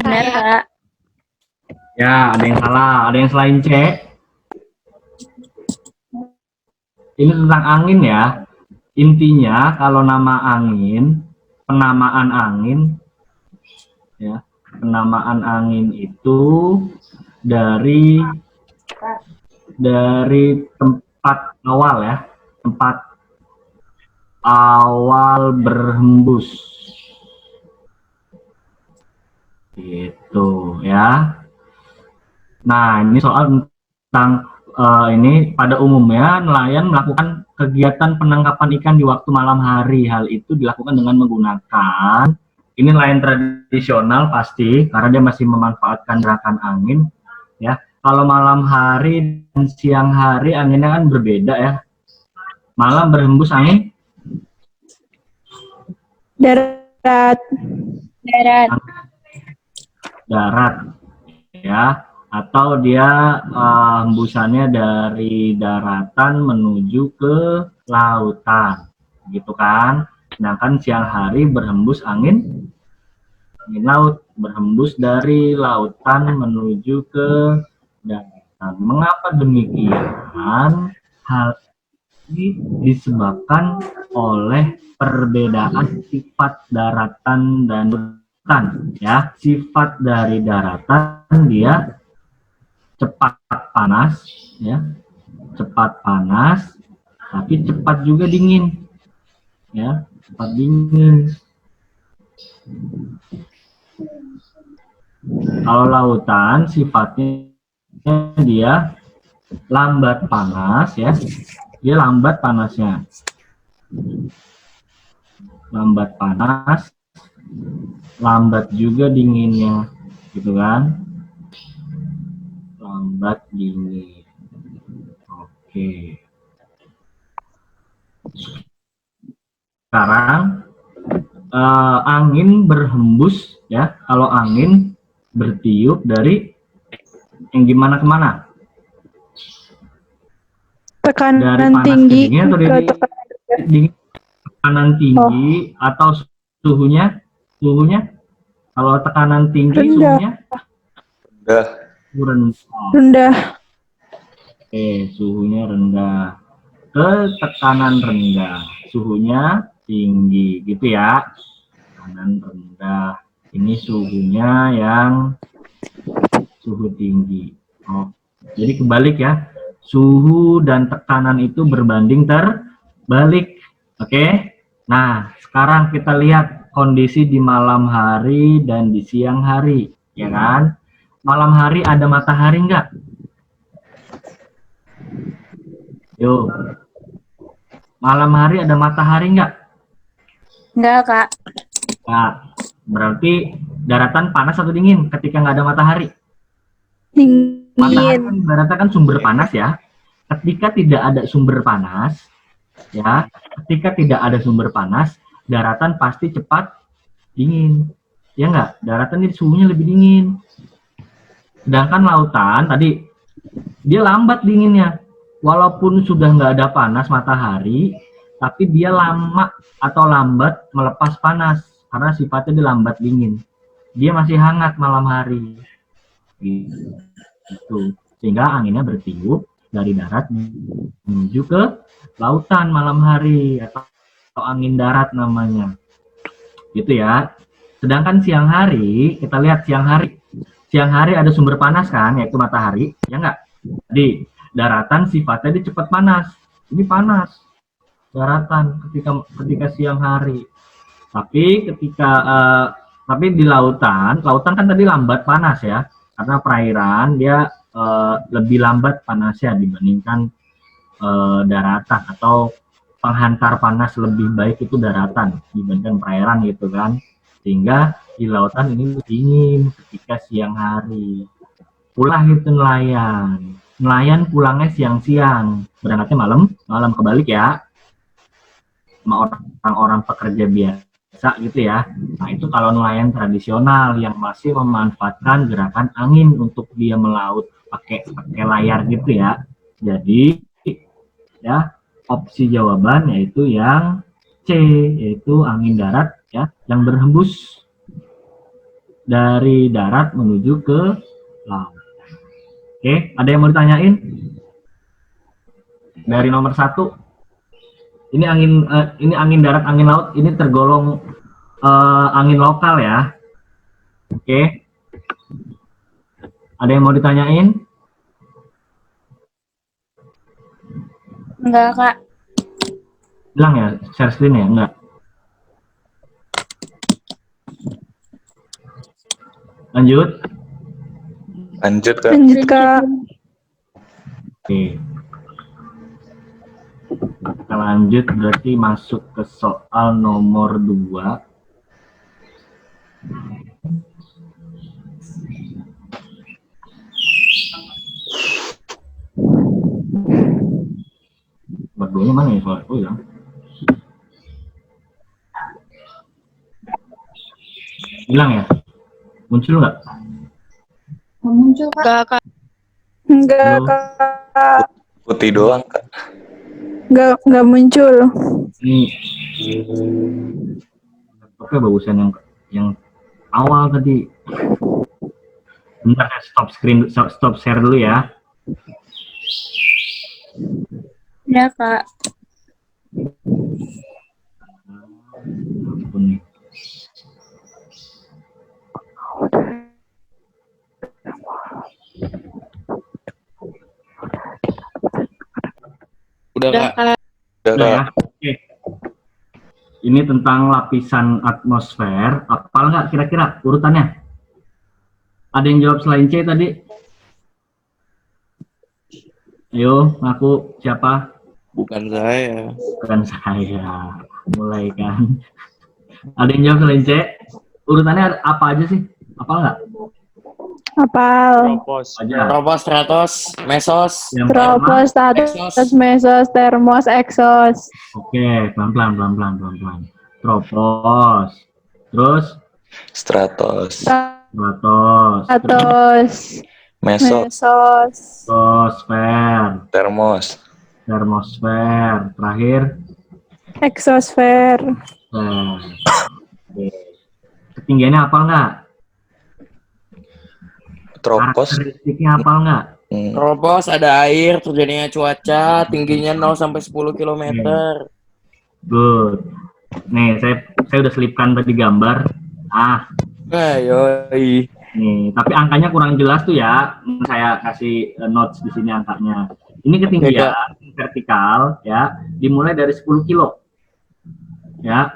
Benar, Kak. Ya, ada yang salah. Ada yang selain C. Ini tentang angin ya. Intinya kalau nama angin, penamaan angin, ya, penamaan angin itu dari tempat awal ya, tempat awal berhembus, gitu ya. Nah, ini soal tentang ini pada umumnya nelayan melakukan kegiatan penangkapan ikan di waktu malam hari. Hal itu dilakukan dengan menggunakan, ini nelayan tradisional pasti, karena dia masih memanfaatkan gerakan angin. Ya, kalau malam hari dan siang hari anginnya kan berbeda ya. Malam berhembus angin Darat. Darat, ya. Atau dia hembusannya dari daratan menuju ke lautan, gitu kan. Sedangkan siang hari berhembus angin laut, berhembus dari lautan menuju ke daratan. Mengapa demikian? Hal ini disebabkan oleh perbedaan sifat daratan dan lautan, ya. Sifat dari daratan dia cepat panas, ya, cepat panas, tapi cepat juga dingin, ya, cepat dingin. Kalau lautan sifatnya dia lambat panas, ya, dia lambat panasnya, lambat panas, lambat juga dinginnya, gitu kan. Lambat dingin. Oke. Sekarang angin berhembus ya. Kalau angin bertiup dari yang gimana kemana? Tekanan dari panas tinggi ke dingin atau dari dingin tekanan tinggi atau suhunya? Suhunya? Kalau tekanan tinggi rendah. Suhunya? Rendah. Oke, suhunya rendah. Ke tekanan rendah, suhunya tinggi, gitu ya. Tekanan rendah, ini suhunya yang suhu tinggi. Oh, jadi kebalik ya. Suhu dan tekanan itu berbanding terbalik. Oke. Nah, sekarang kita lihat kondisi di malam hari dan di siang hari, ya kan? Malam hari ada matahari enggak? Yuk. Malam hari ada matahari enggak? Enggak, Kak. Nah, berarti daratan panas atau dingin ketika nggak ada matahari? Dingin. Matahari kan daratan kan sumber panas ya. Ketika tidak ada sumber panas, ya, ketika tidak ada sumber panas, daratan pasti cepat dingin. Ya enggak? Daratan ini suhunya lebih dingin. Sedangkan lautan tadi dia lambat dinginnya. Walaupun sudah nggak ada panas matahari, tapi dia lama atau lambat melepas panas karena sifatnya dia lambat dingin. Dia masih hangat malam hari. Gitu. Sehingga anginnya bertiup dari darat menuju ke lautan malam hari, atau angin darat namanya. Gitu ya. Sedangkan siang hari, kita lihat siang hari. Siang hari ada sumber panas kan, yaitu matahari, ya enggak? Di daratan sifatnya dia cepat panas. Ini panas daratan ketika siang hari. Tapi tapi di lautan kan tadi lambat panas ya, karena perairan dia lebih lambat panasnya dibandingkan daratan, atau penghantar panas lebih baik itu daratan dibandingkan perairan gitu kan. Sehingga di lautan ini dingin ketika siang hari. Pulang itu nelayan pulangnya siang-siang, berangkatnya malam kebalik ya, sama orang-orang pekerja biasa gitu ya. Nah, itu kalau nelayan tradisional yang masih memanfaatkan gerakan angin untuk dia melaut pakai layar gitu ya. Jadi ya, opsi jawaban yaitu yang C, yaitu angin darat ya, yang berhembus. dari darat menuju ke laut. Oke, ada yang mau ditanyain? Dari nomor 1, ini angin darat, angin laut, ini tergolong angin lokal ya. Oke, ada yang mau ditanyain? Enggak, Kak. Bilang ya, share screen ya, enggak? Lanjut. Lanjut, Kak. Lanjut, Kak. Oke. Kita lanjut, berarti masuk ke soal nomor 2. Berduanya mana ya soal? Oh ya. Hilang ya? Muncul nggak? Muncul, Kak. Enggak, Kak. Enggak, Halo? Kak. Putih doang, Kak. Enggak muncul. Ini oke, bagusan yang awal tadi. Bentar, saya stop screen, stop share dulu ya. Ya, Kak. Ampun nih. Udah, Kak. Udah, Udah ya. Kak. Oke. Ini tentang lapisan atmosfer. Apal nggak kira-kira urutannya? Ada yang jawab selain C tadi? Ayo, ngaku siapa? Bukan saya. Bukan saya. Mulai kan. Ada yang jawab selain C? Urutannya apa aja sih? Apal nggak? Apal. Tropos. Aja. Tropos, stratos, mesos. Yang pertama. Tropos, status, mesos, termos, eksos. Oke, pelan-pelan. Tropos. Terus Stratos. stratos. Status, Mesos. mesos, Stratosfer. Termos. Termosfer. Terakhir. eksosfer. Oke. Ketinggiannya apal nggak? Tropos. Karakteristiknya apal nggak? Tropos ada air, terjadinya cuaca, tingginya 0 sampai 10 km. Good. Nih, saya udah selipkan tadi gambar. Yoi. Nih, tapi angkanya kurang jelas tuh ya. Saya kasih notes di sini angkanya. Ini ketinggian vertikal ya, dimulai dari 10 kilo. Ya.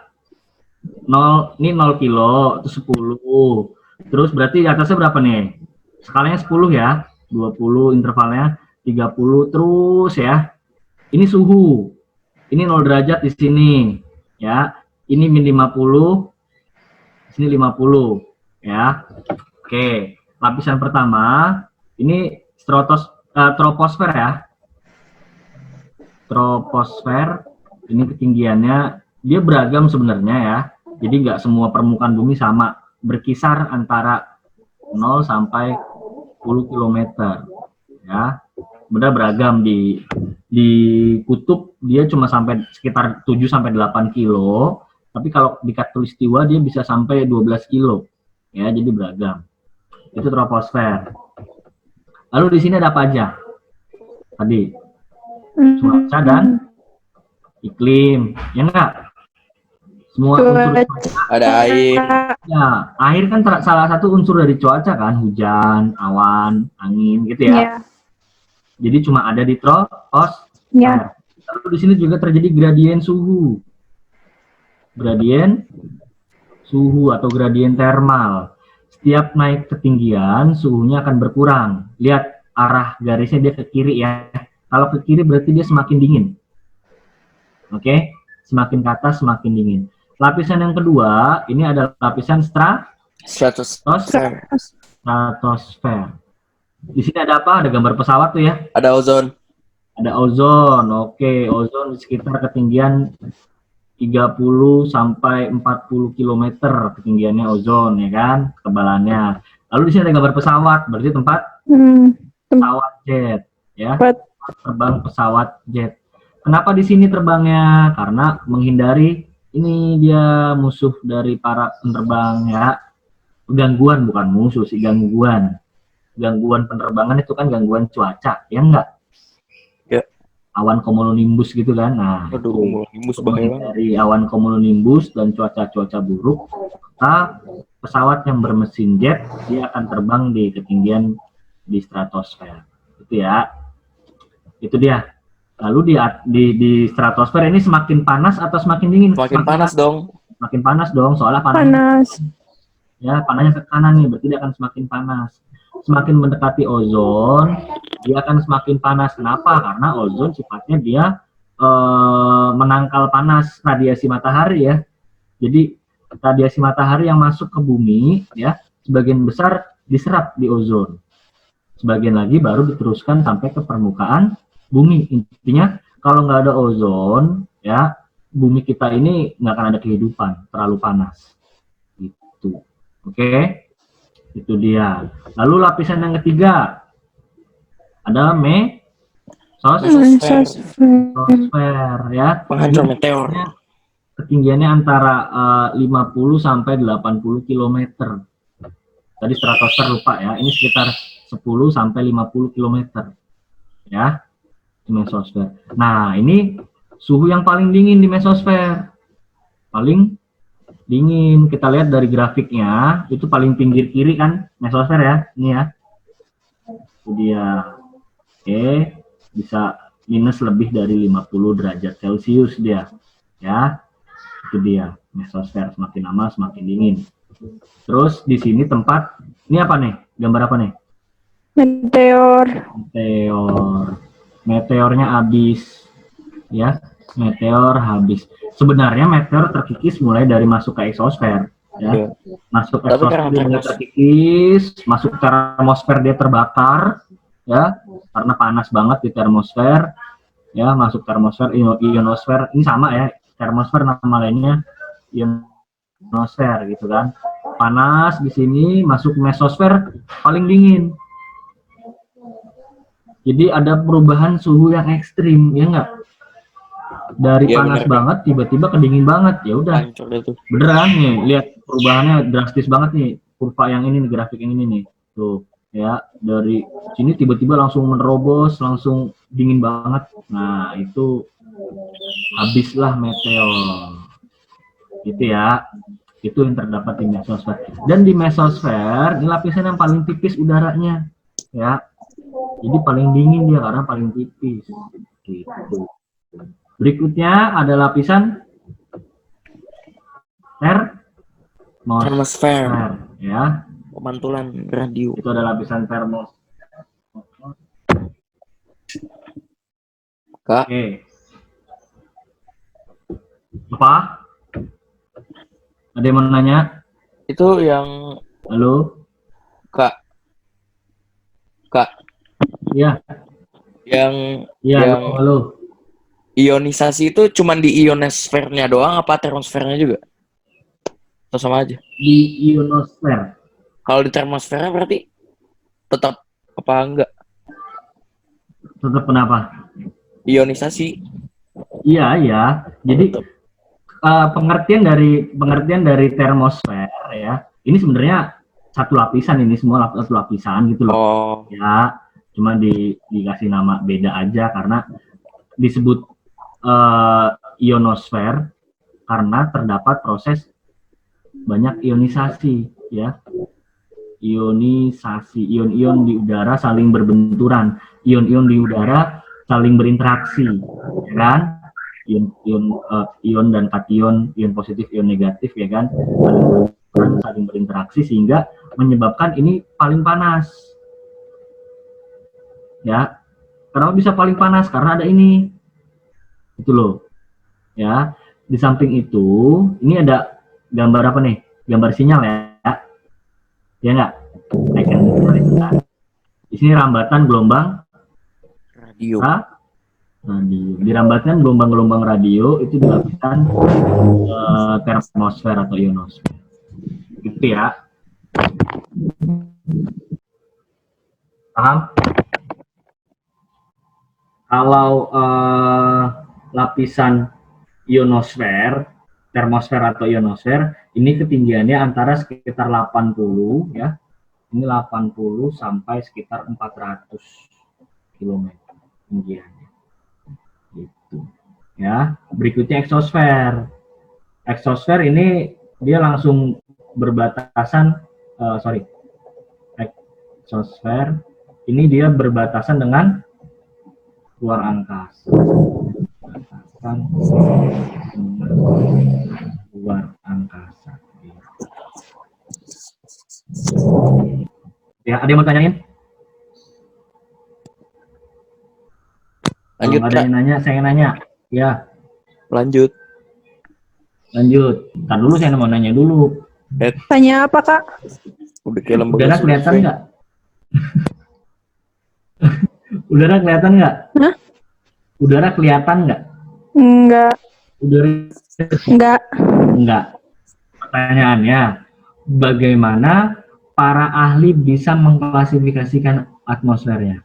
0, ini 0 kilo, itu 10. Terus berarti atasnya berapa nih? Skalanya 10 ya. 20 intervalnya, 30 terus ya. Ini suhu. Ini 0 derajat di sini ya. Ini min 50. Di sini 50 ya. Oke, lapisan pertama ini troposfer ya. Troposfer ini ketinggiannya dia beragam sebenarnya ya. Jadi nggak semua permukaan bumi sama, berkisar antara 0 sampai 10 km ya. Benar beragam di kutub dia cuma sampai sekitar 7 sampai 8 kilo, tapi kalau di khatulistiwa dia bisa sampai 12 kilo. Ya, jadi beragam. Itu troposfer. Lalu di sini ada apa aja? Tadi cuaca dan iklim, ya enggak? Semua unsur ada air. Ya, air kan salah satu unsur dari cuaca kan, hujan, awan, angin gitu ya. Ya. Jadi cuma ada di troposfer. Ya. Lalu di sini juga terjadi gradien suhu. Gradien suhu atau gradien termal. Setiap naik ketinggian, suhunya akan berkurang. Lihat arah garisnya dia ke kiri ya. Kalau ke kiri berarti dia semakin dingin. Oke, semakin ke atas semakin dingin. Lapisan yang kedua, ini adalah lapisan stratosfer. Di sini ada apa? Ada gambar pesawat tuh ya. Ada ozon. Ada ozon. Oke, ozon di sekitar ketinggian 30 sampai 40 km ketinggiannya ozon ya kan, ketebalannya. Lalu di sini ada gambar pesawat, berarti tempat pesawat jet ya. Terbang pesawat jet. Kenapa di sini terbangnya? Karena menghindari ini dia musuh dari para penerbang ya. Gangguan, bukan musuh sih, gangguan. Gangguan penerbangan itu kan gangguan cuaca, ya enggak? Ya. Awan cumulonimbus gitu kan. Nah, Aduh, itu cumulonimbus untuk bahaya banget. menghindari awan cumulonimbus dan cuaca-cuaca buruk, maka pesawat yang bermesin jet dia akan terbang di ketinggian di stratosfer. Itu ya. Itu dia. Lalu di stratosfer ini semakin panas atau semakin dingin? Semakin panas dong. Semakin panas dong, soalnya Panas. ya panasnya ke kanan nih, berarti dia akan semakin panas. Semakin mendekati ozon, dia akan semakin panas. Kenapa? Karena ozon sifatnya dia menangkal panas radiasi matahari ya. Jadi radiasi matahari yang masuk ke bumi ya, sebagian besar diserap di ozon. Sebagian lagi baru diteruskan sampai ke permukaan bumi. Intinya kalau nggak ada ozon ya, bumi kita ini nggak akan ada kehidupan, terlalu panas. Gitu. Oke, itu dia. Lalu lapisan yang ketiga ada Mesosfer. mesosfer ya. Penghancur Ini meteor. ketinggiannya antara 50 sampai 80 km. Tadi stratosfer lupa ya. Ini sekitar 10 sampai 50 km. Ya, di mesosfer. Nah, ini suhu yang paling dingin di mesosfer. Paling dingin. Kita lihat dari grafiknya, itu paling pinggir kiri kan mesosfer ya. Ini ya. Itu dia. Oke, bisa minus lebih dari 50 derajat Celcius dia. Ya. Itu dia. Mesosfer semakin lama semakin dingin. Terus di sini tempat, ini apa nih? Gambar apa nih? Meteor. Meteornya habis. Ya, meteor habis. Sebenarnya meteor terkikis mulai dari masuk ke eksosfer. Ya. Masuk ke eksosfer dia mulai terkikis, masuk termosfer dia terbakar. Ya, karena panas banget di termosfer. Ya, masuk termosfer, ionosfer. Ini sama ya, termosfer nama lainnya ionosfer gitu kan. Panas di sini, masuk mesosfer paling dingin. Jadi ada perubahan suhu yang ekstrim, ya enggak? Dari Ya, panas bener. banget tiba-tiba ke dingin banget. Ya udah. Hancur deh tuh. Beneran nih, lihat perubahannya drastis banget nih. Kurva yang ini nih, grafik yang ini nih. Tuh, ya, dari sini tiba-tiba langsung menerobos, langsung dingin banget. Nah, itu habislah meteor. Gitu ya. Itu yang terdapat di mesosfer. Dan di mesosfer, ini lapisan yang paling tipis udaranya. Ya. Jadi paling dingin dia karena paling tipis. Gitu. Berikutnya ada lapisan termosfer. Ya. Pemantulan radio. Itu ada lapisan termosfer. Kak. Oke. Apa? Ada yang mau nanya? Itu yang Halo? Kak. Iya. Yang Iya, halo. ionisasi itu cuman di ionosfernya doang apa termosfernya juga? Atau sama aja? Di ionosfer. Kalau di termosfernya berarti tetap apa enggak? Tetap kenapa? Ionisasi. Iya. Jadi pengertian dari termosfer ya. Ini sebenarnya satu lapisan, ini semua satu lapisan gitu loh. Oh. Ya, cuma dikasih nama beda aja karena disebut ionosfer karena terdapat proses banyak ionisasi ya. Ionisasi, ion-ion di udara saling berbenturan, ion-ion di udara saling berinteraksi, ya kan? Ion dan kation, ion positif, ion negatif, ya kan? Saling berinteraksi sehingga menyebabkan ini paling panas. Ya, kenapa bisa paling panas? Karena ada ini, itu loh. Ya, di samping itu, ini ada gambar apa nih? Gambar sinyal ya. Ya enggak? Di sini rambatan gelombang Radio. Radio. Dirambatkan gelombang-gelombang radio itu dilakukan termosfer atau ionosfer. Gitu ya. Paham? Kalau lapisan ionosfer termosfer atau ionosfer, ini ketinggiannya antara sekitar 80 ya. Ini 80 sampai sekitar 400 km ketinggiannya. Gitu. Ya, berikutnya eksosfer. Eksosfer ini dia langsung berbatasan eksosfer ini dia berbatasan dengan luar angkasa. Luar angkasa. Ya, ada yang mau tanyain? Lanjut, Ada Kak. yang nanya, saya yang nanya. Ya, Lanjut. lanjut. Ntar dulu saya mau nanya dulu. Tanya apa, Kak? Udah kayak lembaga Udara kelihatan survei. nggak? Udara kelihatan nggak? Hah? Udara kelihatan nggak? Enggak. Udara Enggak. enggak. Pertanyaannya, bagaimana para ahli bisa mengklasifikasikan atmosfernya?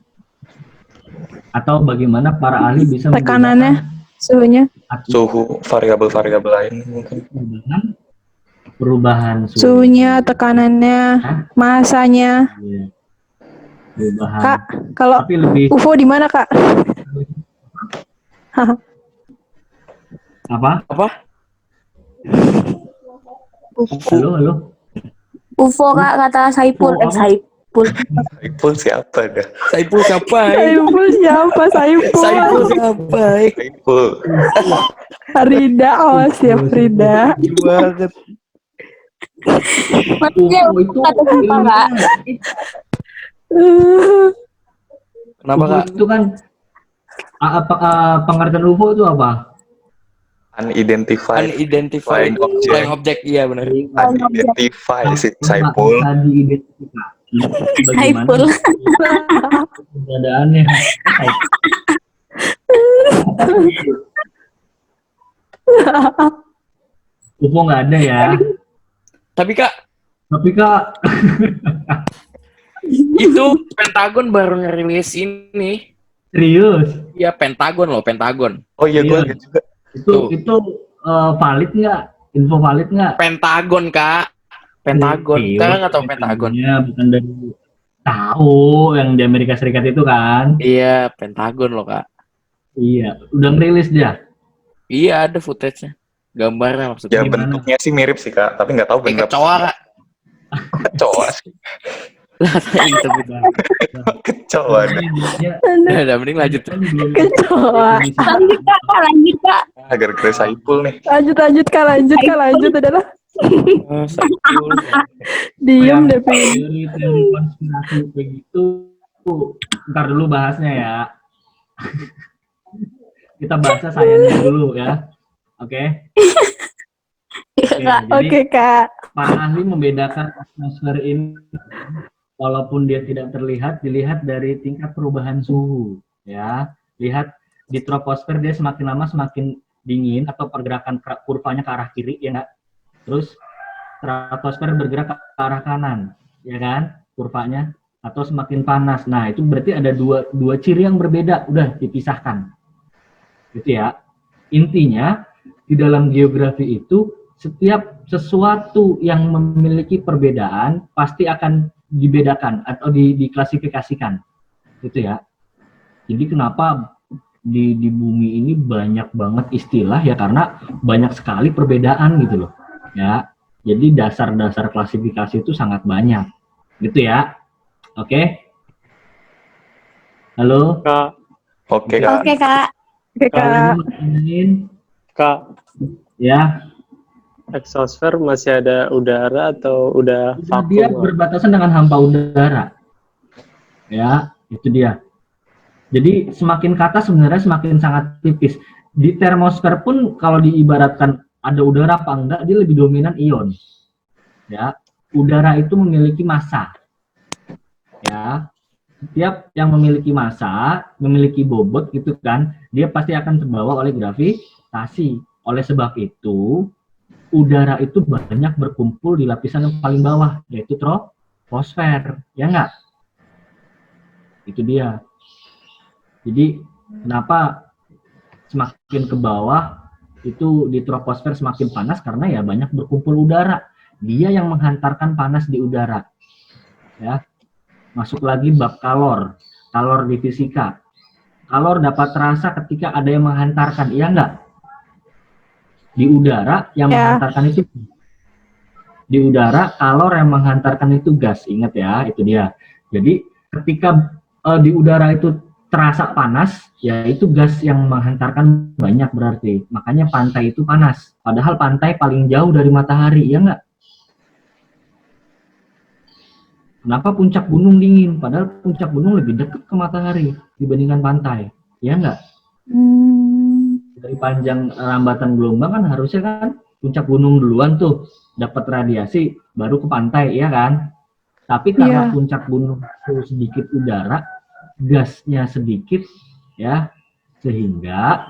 Atau bagaimana para ahli bisa Tekanannya, suhunya. Suhu, variabel-variabel lain mungkin. perubahan suhu. Suhunya, tekanannya, Hah? masanya. Iya. Perubahan. Kak, kalau Tapi lebih UFO di mana, Kak? apa? Apa? Halo. UFO Kak, kata Saipul. UFO apa? Saipul. Saipul siapa dah? Saipul siapa? Saipul siapa? Saipul Saipul. siapa? Saipul. Frida, oh siap Frida. Banget. Maksudnya UFO itu kata siapa Kak? Kenapa, UFO Kak? itu kan pengertian UFO itu apa? Unidentified Unidentified flying object. flying object, iya benar. Identify si Saipul. Bisa diidentifikasi Saipul. bagaimana keberadaannya. UFO nggak ada ya. Tapi Kak, Tapi Kak, itu Pentagon baru ngerilis ini. serius. Iya, Pentagon loh, Pentagon. Oh iya, gue Iya. lihat juga. Itu valid nggak? Info valid nggak? Pentagon, Kak. Pentagon. Serius, Kakak nggak tahu Pentagon? bukan dari tahu yang di Amerika Serikat itu kan. Iya, Pentagon loh, Kak. Iya, udah ngerilis dia. Iya, ada footage-nya. Gambarnya maksudnya. Ya Gimana? bentuknya sih mirip sih Kak, tapi nggak tahu Kayak bener. kecoa, Kak. Kecoa sih. Lah, itu betul. Kecoa. dah. Udah, mending lanjut. Kecoa. Lanjut Kak, lanjut Kak. Agar gara Saipul nih. Lanjut Kak, lanjut adalah Saipul. diem deh Pi. Teori konspirasi begitu. Ntar dulu bahasnya ya. Kita bahasnya sayangnya dulu ya. Oke. Iya Kak. Jadi Oke Kak. para ahli membedakan atmosfer ini walaupun dia tidak terlihat, dilihat dari tingkat perubahan suhu ya. Lihat di troposfer dia semakin lama semakin dingin atau pergerakan kurvanya ke arah kiri ya enggak. Terus stratosfer bergerak ke arah kanan ya kan kurvanya atau semakin panas. Nah, itu berarti ada dua ciri yang berbeda, udah dipisahkan. Gitu ya. Intinya di dalam geografi itu setiap sesuatu yang memiliki perbedaan pasti akan dibedakan atau diklasifikasikan, gitu ya. Jadi kenapa di bumi ini banyak banget istilah ya karena banyak sekali perbedaan gitu loh, ya. Jadi dasar-dasar klasifikasi itu sangat banyak, gitu ya. Oke? Halo? Kak, Oke Kak. Oke Kak. Oke Kak. Kalian mau tanyain? Kak, Ya. eksosfer masih ada udara atau udah Dia vakum? berbatasan dengan hampa udara. Ya, itu dia. Jadi semakin ke atas sebenarnya semakin sangat tipis. Di termosfer pun kalau diibaratkan ada udara apa enggak, dia lebih dominan ion. Ya, udara itu memiliki massa. Ya, setiap yang memiliki massa, memiliki bobot gitu kan, dia pasti akan terbawa oleh gravitasi. Oleh sebab itu, udara itu banyak berkumpul di lapisan yang paling bawah, yaitu troposfer, ya enggak? Itu dia. Jadi kenapa semakin ke bawah itu di troposfer semakin panas karena ya banyak berkumpul udara. Dia yang menghantarkan panas di udara. Ya. Masuk lagi bab kalor di fisika. Kalor dapat terasa ketika ada yang menghantarkan, iya enggak? Di udara yang menghantarkan itu. Di udara kalor yang menghantarkan itu gas. Ingat ya, itu dia. Jadi ketika di udara itu terasa panas, ya itu gas yang menghantarkan banyak berarti. Makanya pantai itu panas. Padahal pantai paling jauh dari matahari, ya enggak? Kenapa puncak gunung dingin? Padahal puncak gunung lebih dekat ke matahari dibandingkan pantai, ya enggak? Dari panjang rambatan gelombang kan harusnya kan puncak gunung duluan tuh dapat radiasi, baru ke pantai, ya kan? Tapi karena puncak gunung itu sedikit udara, gasnya sedikit, ya, sehingga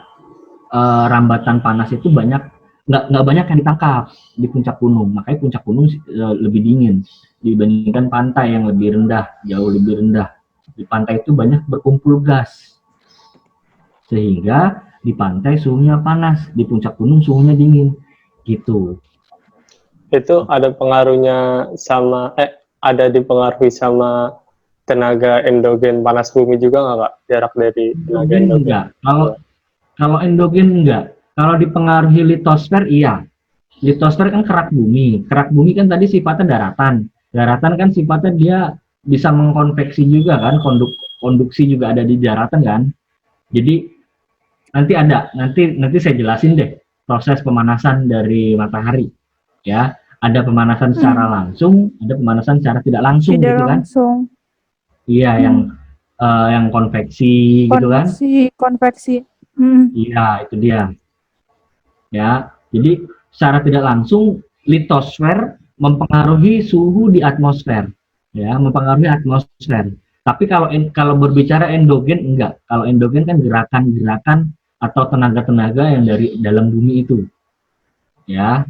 rambatan panas itu nggak banyak yang ditangkap di puncak gunung. Makanya puncak gunung lebih dingin dibandingkan pantai yang lebih rendah, jauh lebih rendah. Di pantai itu banyak berkumpul gas, sehingga di pantai suhunya panas, di puncak gunung suhunya dingin, gitu. Itu ada pengaruhnya sama, ada dipengaruhi sama tenaga endogen panas bumi juga nggak, Kak? Jarak dari tenaga endogen? Enggak. Kalau endogen enggak. Kalau dipengaruhi litosfer, iya. Litosfer kan kerak bumi. Kerak bumi kan tadi sifatnya daratan. Daratan kan sifatnya dia bisa mengkonveksi juga kan, konduksi juga ada di daratan kan. Jadi nanti saya jelasin deh proses pemanasan dari matahari. Ya, ada pemanasan secara langsung, ada pemanasan secara tidak langsung, Tidak gitu kan? langsung. Iya, yang konveksi, gitu kan? Konveksi. Iya, itu dia. Ya, jadi secara tidak langsung litosfer mempengaruhi suhu di atmosfer, ya, mempengaruhi atmosfer. Tapi kalau berbicara endogen enggak. Kalau endogen kan gerakan-gerakan atau tenaga-tenaga yang dari dalam bumi itu, ya.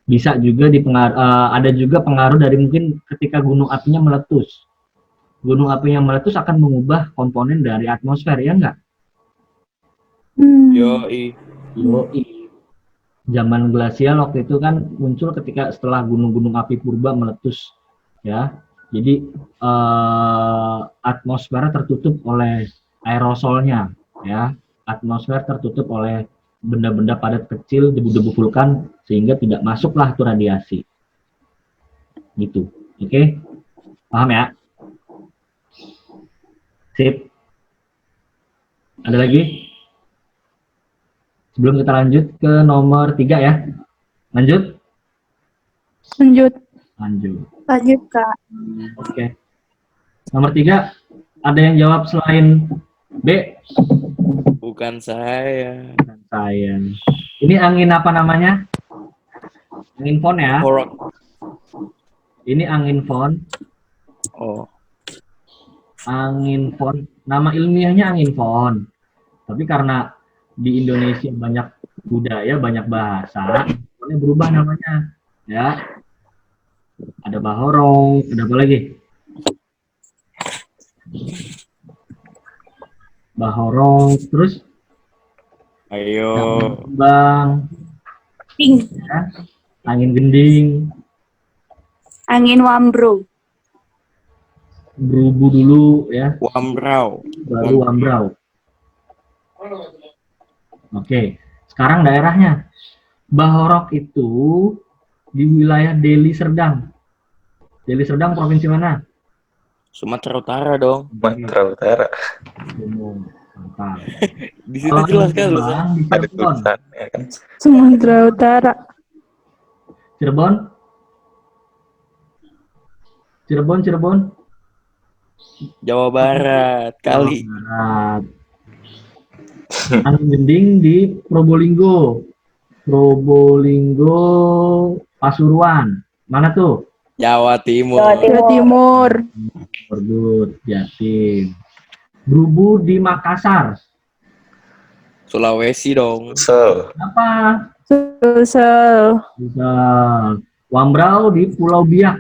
Bisa juga ada juga pengaruh dari mungkin ketika gunung apinya meletus. Gunung api yang meletus akan mengubah komponen dari atmosfer, ya enggak? Yoi. Zaman glasial waktu itu kan muncul ketika setelah gunung-gunung api purba meletus, ya. Jadi atmosfer tertutup oleh aerosolnya, ya. Atmosfer tertutup oleh benda-benda padat kecil, debu-debu vulkan, sehingga tidak masuklah itu radiasi. Gitu. Oke? Paham ya? Sip. Ada lagi? Sebelum kita lanjut ke nomor 3 ya. Lanjut? Lanjut, Kak. Oke. Nomor 3, ada yang jawab selain B? Bukan saya. Saya. Ini angin apa namanya? Angin fon ya? Horok. Ini angin fon. Oh. Angin fon. Nama ilmiahnya angin fon. Tapi karena di Indonesia banyak budaya, banyak bahasa, ini berubah namanya. Ya. Ada bahorong, ada apa lagi? Bahorong, terus Ayo. bang, ya. Angin gending, Angin wambro. berubu dulu ya, Wambrau. baru wambrau. Oke, sekarang daerahnya. Bahorok itu di wilayah Deli Serdang. Deli Serdang provinsi mana? Sumatera Utara dong. Sumatera Utara. Mantap. Di situ jelas kan lu. Di Ada Cirebon. tulisan, ya kan? Sumatera Utara. Cirebon. Cirebon. Jawa Barat kali. Jawa Barat. Angin gending di Probolinggo. Pasuruan. Mana tuh? Jawa Timur. Jawa Timur. Good, Jatim. Berubu di Makassar. Sulawesi dong. Apa? Sulsel. Bisa. Wambrau di Pulau Biak.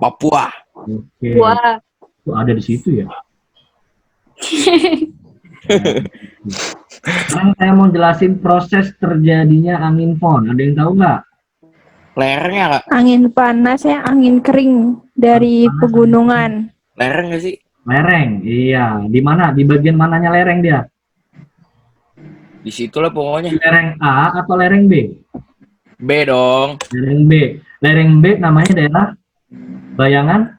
Papua. Oke. Wah. Tuh ada di situ ya. Sekarang saya mau jelasin proses terjadinya angin pon. Ada yang tahu nggak? Lerengnya Kak? Angin panas ya, angin kering dari Panas, pegunungan. Lereng nggak sih? Lereng, iya. Di mana? Di bagian mananya lereng dia? Di situlah pokoknya. Di lereng A atau lereng B? B dong. Lereng B. Lereng B namanya daerah Bayangan.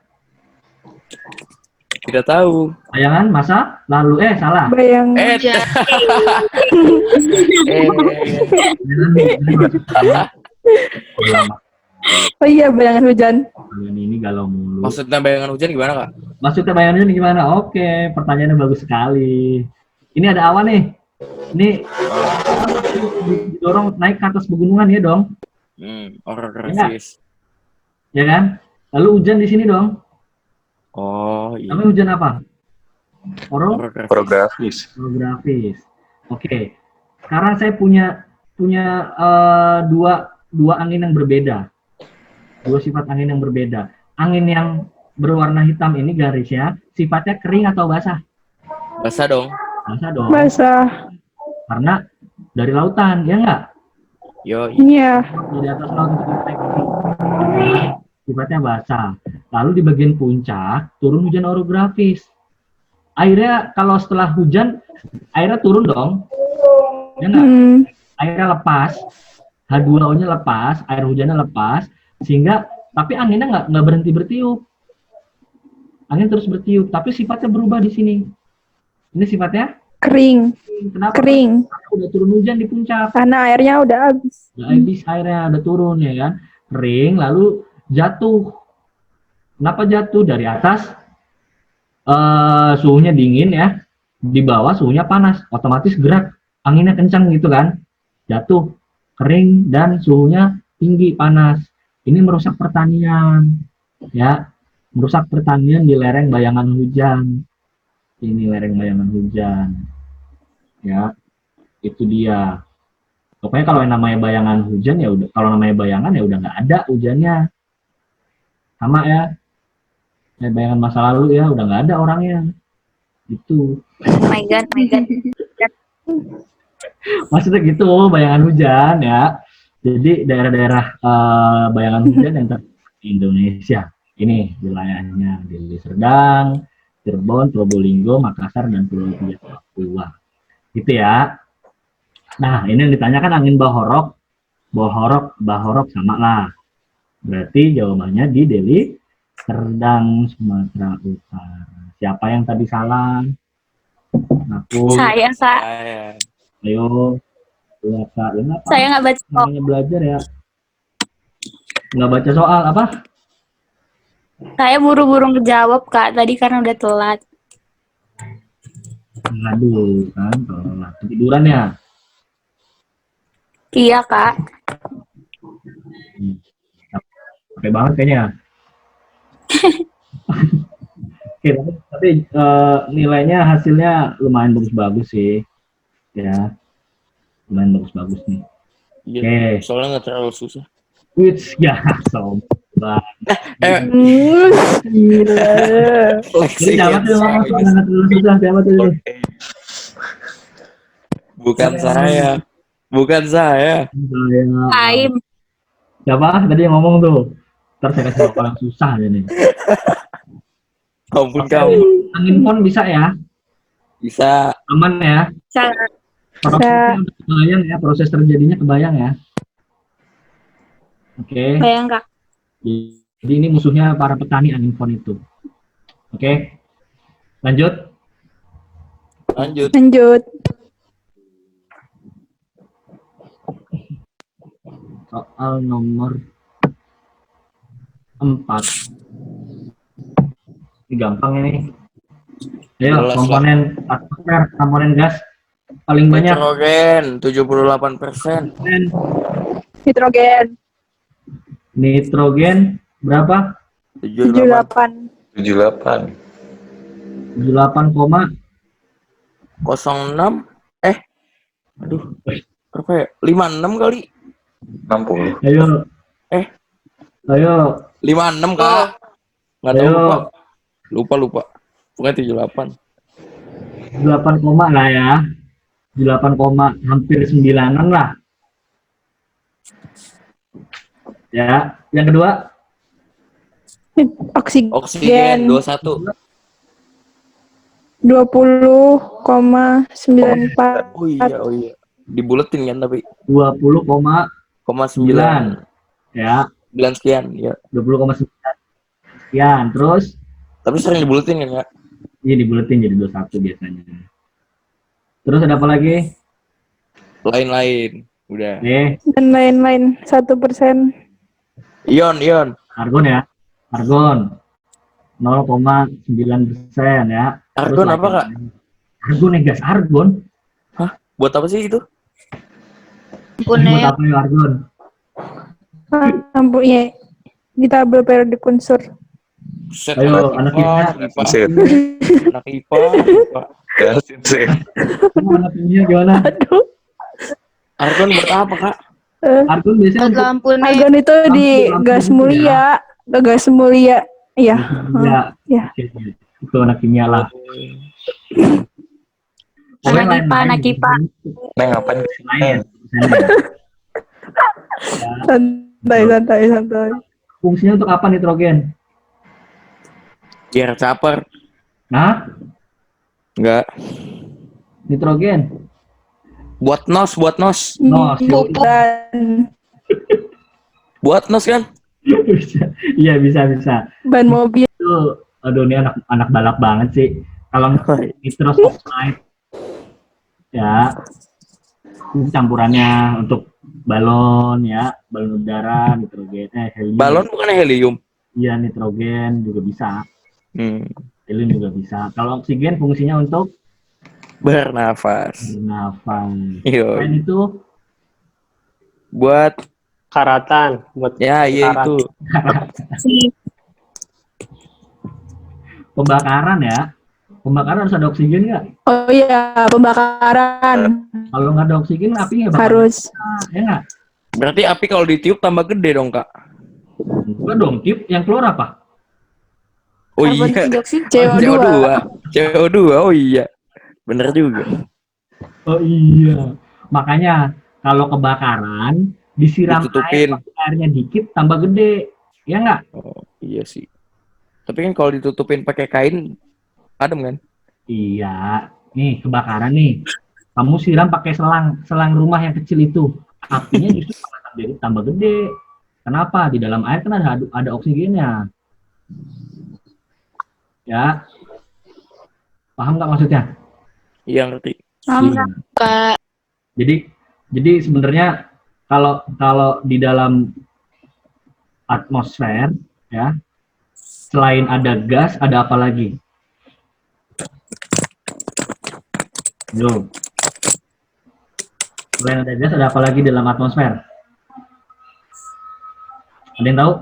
Tidak tahu. Bayangan masa lalu. Salah. Bayang Hujan. Bayangan B. Salah. Lama. Oh iya, bayangan hujan. Kalian ini galau mulu. Maksudnya bayangan hujan gimana Kak? Maksudnya bayangan hujan gimana? Oke, pertanyaannya bagus sekali. Ini ada awan nih. Ini didorong naik ke atas pegunungan ya dong, Orografis. ya kan? Lalu hujan di sini dong. Oh iya. Namanya hujan apa? Orografis. Orografis. Orografis. Oke. Sekarang saya punya dua angin yang berbeda. Dua sifat angin yang berbeda. Angin yang berwarna hitam ini garisnya sifatnya kering atau basah? Basah dong. Basah dong. Basah. Karena dari lautan, ya nggak? Yo. Iya. Di atas laut sifatnya basah. Lalu di bagian puncak turun hujan orografis. Airnya kalau setelah hujan airnya turun dong, ya nggak? Airnya lepas, H2O-nya lepas, air hujannya lepas, sehingga tapi anginnya nggak berhenti bertiup. Angin terus bertiup, tapi sifatnya berubah di sini. Ini sifatnya Kering. kenapa? Kering. Karena udah turun hujan di puncak. Karena airnya udah habis. Udah habis airnya, udah turun ya kan. Kering lalu jatuh. Kenapa jatuh? Dari atas suhunya dingin ya. Di bawah suhunya panas. Otomatis gerak. Anginnya kencang gitu kan. Jatuh. Kering dan suhunya tinggi, panas. Ini merusak pertanian. Ya. Merusak pertanian di lereng bayangan hujan. Ini lereng bayangan hujan. Ya. Itu dia. Pokoknya kalau yang namanya bayangan hujan ya udah, kalau namanya bayangan ya udah nggak ada hujannya. Sama ya. Bayangan masa lalu ya udah nggak ada orangnya. Itu. Oh my god, my god. Maksudnya gitu bayangan hujan ya. Jadi daerah-daerah bayangan hujan yang terjadi di Indonesia. Ini wilayahnya Deli Serdang, Cirebon, Probolinggo, Makassar, dan Pulau Papua. Gitu ya. Nah, ini yang ditanyakan angin bahorok, bahorok sama lah. Berarti jawabannya di Deli Serdang, Sumatera Utara. Siapa yang tadi salah? Aku. Saya, Kak. Ayo. Ya, Kak. Ya, Saya nggak baca. namanya belajar ya. Nggak baca soal apa? Saya buru-buru ngejawab, Kak. Tadi karena udah telat. Aduh, kan. Telat. Ketiduran ya? Iya, Kak. Capek banget kayaknya. Oke, tapi nilainya hasilnya lumayan bagus-bagus sih. Ya. Lumayan bagus-bagus nih. Iya. Oke. Soalnya nggak terlalu susah. Which ya, sobat. Gila. Ini siapa tuh ngomong soal nggak terlalu susah? Siapa tuh? Bukan saya. Bukan saya. Aim. Siapa tadi yang ngomong tuh? Ntar saya kasih orang susah aja nih. Ampun kamu. Angin pon bisa ya? Bisa. Aman ya? Salah. Prosesnya udah kebayang ya? Proses terjadinya kebayang ya? Oke. Bayang, Kak. Jadi ini musuhnya para petani angin pon itu. Oke. Lanjut. Lanjut. Lanjut. Soal nomor 4. Ini gampang ini. Ayo, Jelas lah. komponen atmosfer, komponen gas paling banyak. Nitrogen 78%. Dan Nitrogen. nitrogen berapa? 78. 78. 78. 78, 06. Aduh. Berapa ya? 56 kali. 60. ayo. Eh. Ayo. 56 Kak. Nggak tahu Ayo. lupa. Bukan 78. 8 koma lah ya. hampir 9-an lah. Ya, yang kedua Oksigen Oksigen 21. 20,94. Oh iya. Dibuletin kan tapi 20,9 9 ya, 9 sekian ya. 20,9 sekian. Terus Tapi sering dibuletin kan ya. ini dibuletin jadi 21 biasanya. Terus ada apa lagi? Lain-lain. Udah. Dan lain-lain 1%. Ion. Argon ya. Argon 0,9% ya. Argon Terus apa, Kak? Argon ya, gas argon. Buat apa sih itu? Buat Punya apa ya argon? Ampun ya. Di tabel periodik unsur. Set, Ayo, anak kimia. Sip. Anak IPA. Ya, sip. Anak kimia gimana? Aduh. Argon buat apa, Kak? Argon biasanya buat untuk lampu nih. Argon itu di Lampu gas gitu mulia. Gas mulia. Iya. kimia. Ya. Itu anak kimia lah. Anak IPA, anak IPA. Neng ngapain? Lain. Santai. Fungsinya untuk apa nitrogen? Biar caper. Nah, Enggak. nitrogen. Buat nos. Nos. Dan Buat nos kan? Bisa. Iya, bisa. ban mobil. Itu, aduh, ini anak balap banget sih. Kalau nitrous oxide, ya, ini campurannya untuk balon ya, balon udara, nitrogen, helium. Balon bukan helium. Iya, nitrogen juga bisa, helium juga bisa. Kalau oksigen fungsinya untuk Bernafas. bernafas. Yo. Selain itu, Buat Karatan buat ya iya karat. itu. pembakaran ya. Pembakaran harus ada oksigen nggak? Oh iya, pembakaran Kalau nggak ada oksigen, apinya bakal harus. ya nggak? Berarti api kalau ditiup tambah gede dong, Kak. Enggak dong, tiup yang keluar apa? Oh Karbon iya. dioksida. CO2. Oh iya. Bener juga. Oh iya, makanya kalau kebakaran disiram Ditutupin. airnya dikit tambah gede, ya nggak? Oh iya sih. Tapi kan kalau ditutupin pakai kain adem kan? Iya, nih kebakaran nih, kamu siram pakai selang rumah yang kecil itu, apinya justru jadi tambah gede. Kenapa? Di dalam air kan ada oksigennya. Ya, paham nggak maksudnya? Iya ngerti. Iya. Kak. Jadi sebenarnya kalau di dalam atmosfer ya, selain ada gas ada apa lagi? Yo. Selain ada gas ada apa lagi dalam atmosfer? Ada yang tahu?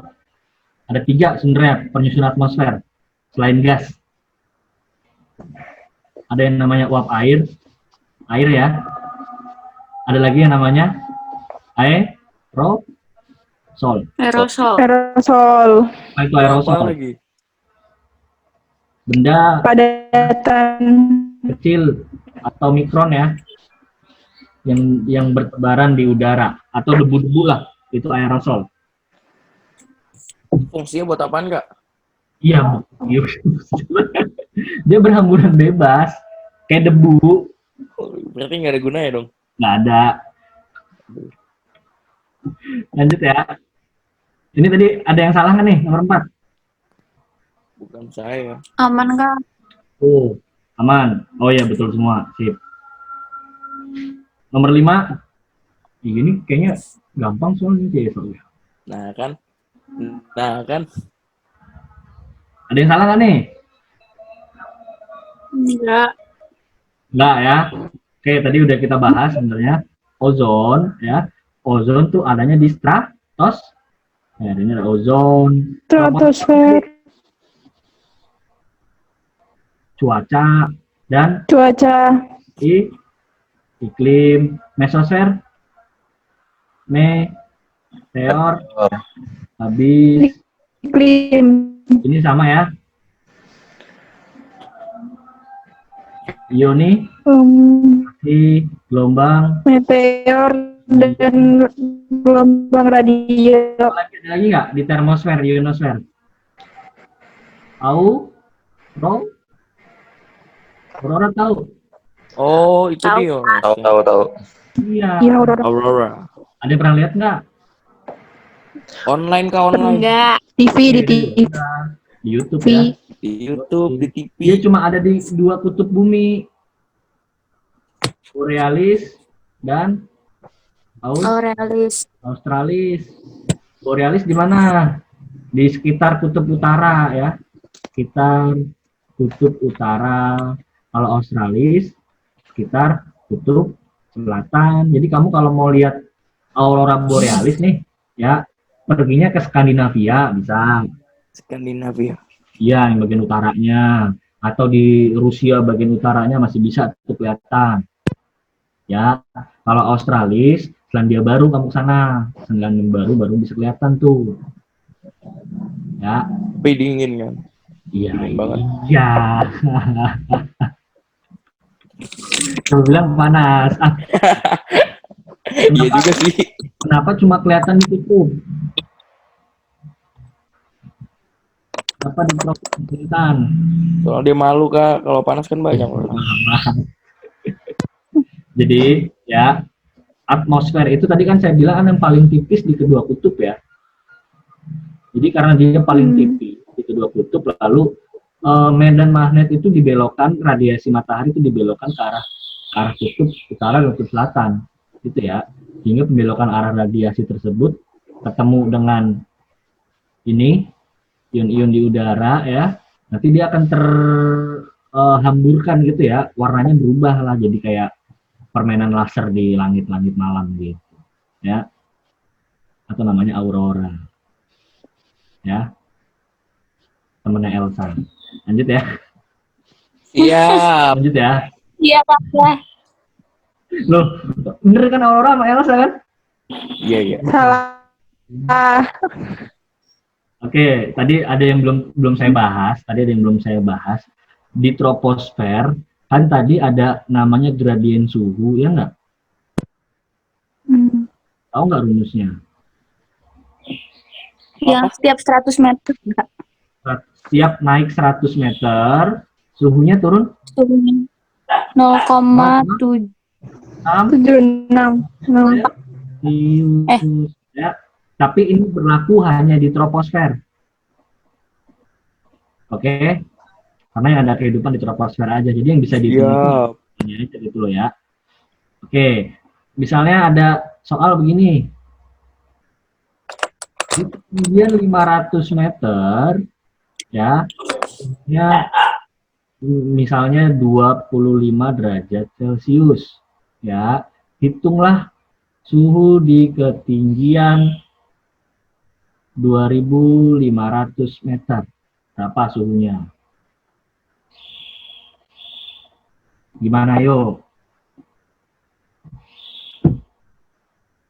Ada 3 sebenarnya penyusun atmosfer selain gas. Ada yang namanya uap air ya. Ada lagi yang namanya aerosol. Aerosol. Apa itu aerosol? Apa lagi? Benda Padatan. kecil atau mikron ya, yang bertebaran di udara atau debu-debu lah, itu aerosol. Fungsinya buat apaan, Kak? Iya, dia berhamburan bebas kayak debu. Oh, berarti nggak ada gunanya dong. Nggak ada. Lanjut ya. Ini tadi ada yang salah nggak nih, nomor 4? Bukan saya. Aman Kak. Oh, aman. Oh ya, betul semua. Sip. Nomor 5. Ini kayaknya gampang soalnya ya, soalnya. Nah kan. Ada yang salah nggak nih? Enggak. Enggak ya. Oke, tadi udah kita bahas sebenarnya ozon ya. Ozon tuh adanya di stratos. Ya, ini ada ozon, Stratosfer. cuaca dan Cuaca. iklim, mesosfer, meteor, habis Iklim. ini sama ya. ioni, di gelombang. Meteor dan gelombang radio. Ada lagi nggak di termosfer, ionosfer? Tahu? Bro? Aurora tahu? Oh, itu Tahu. dia. Tahu. Iya. Iya, Aurora. Aurora. Ada yang pernah lihat nggak? Online kah online? Enggak. TV di TV. Di YouTube ya. Di YouTube, di TV. Dia cuma ada di dua kutub bumi. Borealis dan Aurealis. Australis. Borealis di mana? Di sekitar kutub utara ya. Sekitar kutub utara. Kalau Australis sekitar kutub selatan. Jadi kamu kalau mau lihat aurora borealis nih, ya perginya ke Skandinavia bisa. Skandinavia. Iya, yang bagian utaranya. Atau di Rusia bagian utaranya masih bisa tuh kelihatan. Ya, kalau Australis, Selandia Baru kamu sana. Selandia Baru bisa kelihatan tuh. Ya. Tapi dingin kan? Iya, Dingin banget. iya. Kamu bilang panas. Iya juga sih. Kenapa cuma kelihatan di kutub? Kenapa di Selatan? Soalnya dia malu kak, kalau panas kan banyak orang. Jadi ya atmosfer itu tadi kan saya bilang kan yang paling tipis di kedua kutub ya. Jadi karena dia paling tipis di kedua kutub, lalu medan magnet itu dibelokkan, radiasi matahari itu dibelokkan ke arah kutub utara dan kutub selatan, gitu ya. Sehingga pembelokan arah radiasi tersebut ketemu dengan ini ion-ion di udara ya. Nanti dia akan terhamburkan gitu ya, warnanya berubah lah jadi kayak permainan laser di langit-langit malam gitu ya, atau namanya aurora ya, temennya Elsa. Lanjut ya. Siap. Lanjut ya. Iya Kak. Loh, bener kan aurora sama Elsa kan? Iya. Salah. Oke, tadi ada yang belum saya bahas. Di troposfer kan tadi ada namanya gradien suhu, ya nggak? Tahu nggak rumusnya? Yang setiap 100 meter Kak. Setiap naik 100 meter, suhunya turun Suhunya 0,7. 76. Ya. Tapi ini berlaku hanya di troposfer. Oke? Karena yang ada kehidupan di troposfer aja. Jadi yang bisa dihitung itu gitu loh ya. Oke. Misalnya ada soal begini. Di ketinggian 500 meter ya. Misalnya 25 derajat Celcius ya. Hitunglah suhu di ketinggian 2.500 meter. Berapa suhunya? Gimana yuk?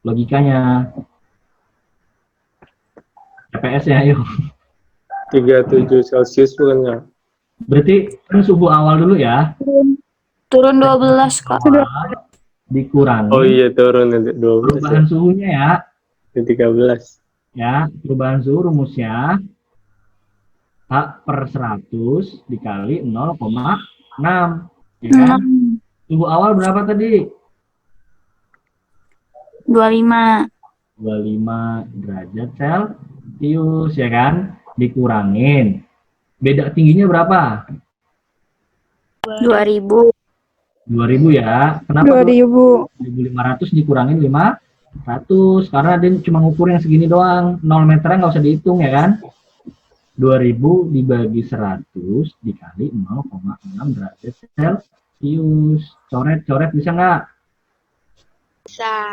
Logikanya. TPS-nya yuk. 37 Celcius bukan nggak? Berarti kan suhu awal dulu ya. Turun 12 Kak. Dikurangi. Oh iya, turun nanti 12 Perubahan ya. suhunya ya. 13. Ya, perubahan suhu rumusnya H per 100 dikali 0,6. Ya kan? Suhu awal berapa tadi? 25. 25 derajat Celcius ya kan? Dikurangin. Beda tingginya berapa? 2000. 2000 ya. Kenapa? 2000. 1500 dikurangin 500 karena dia cuma ngukur yang segini doang. 0 meternya nggak usah dihitung ya kan? 2000 dibagi 100 dikali 0,6 derajat Celcius. Coret bisa nggak? Bisa.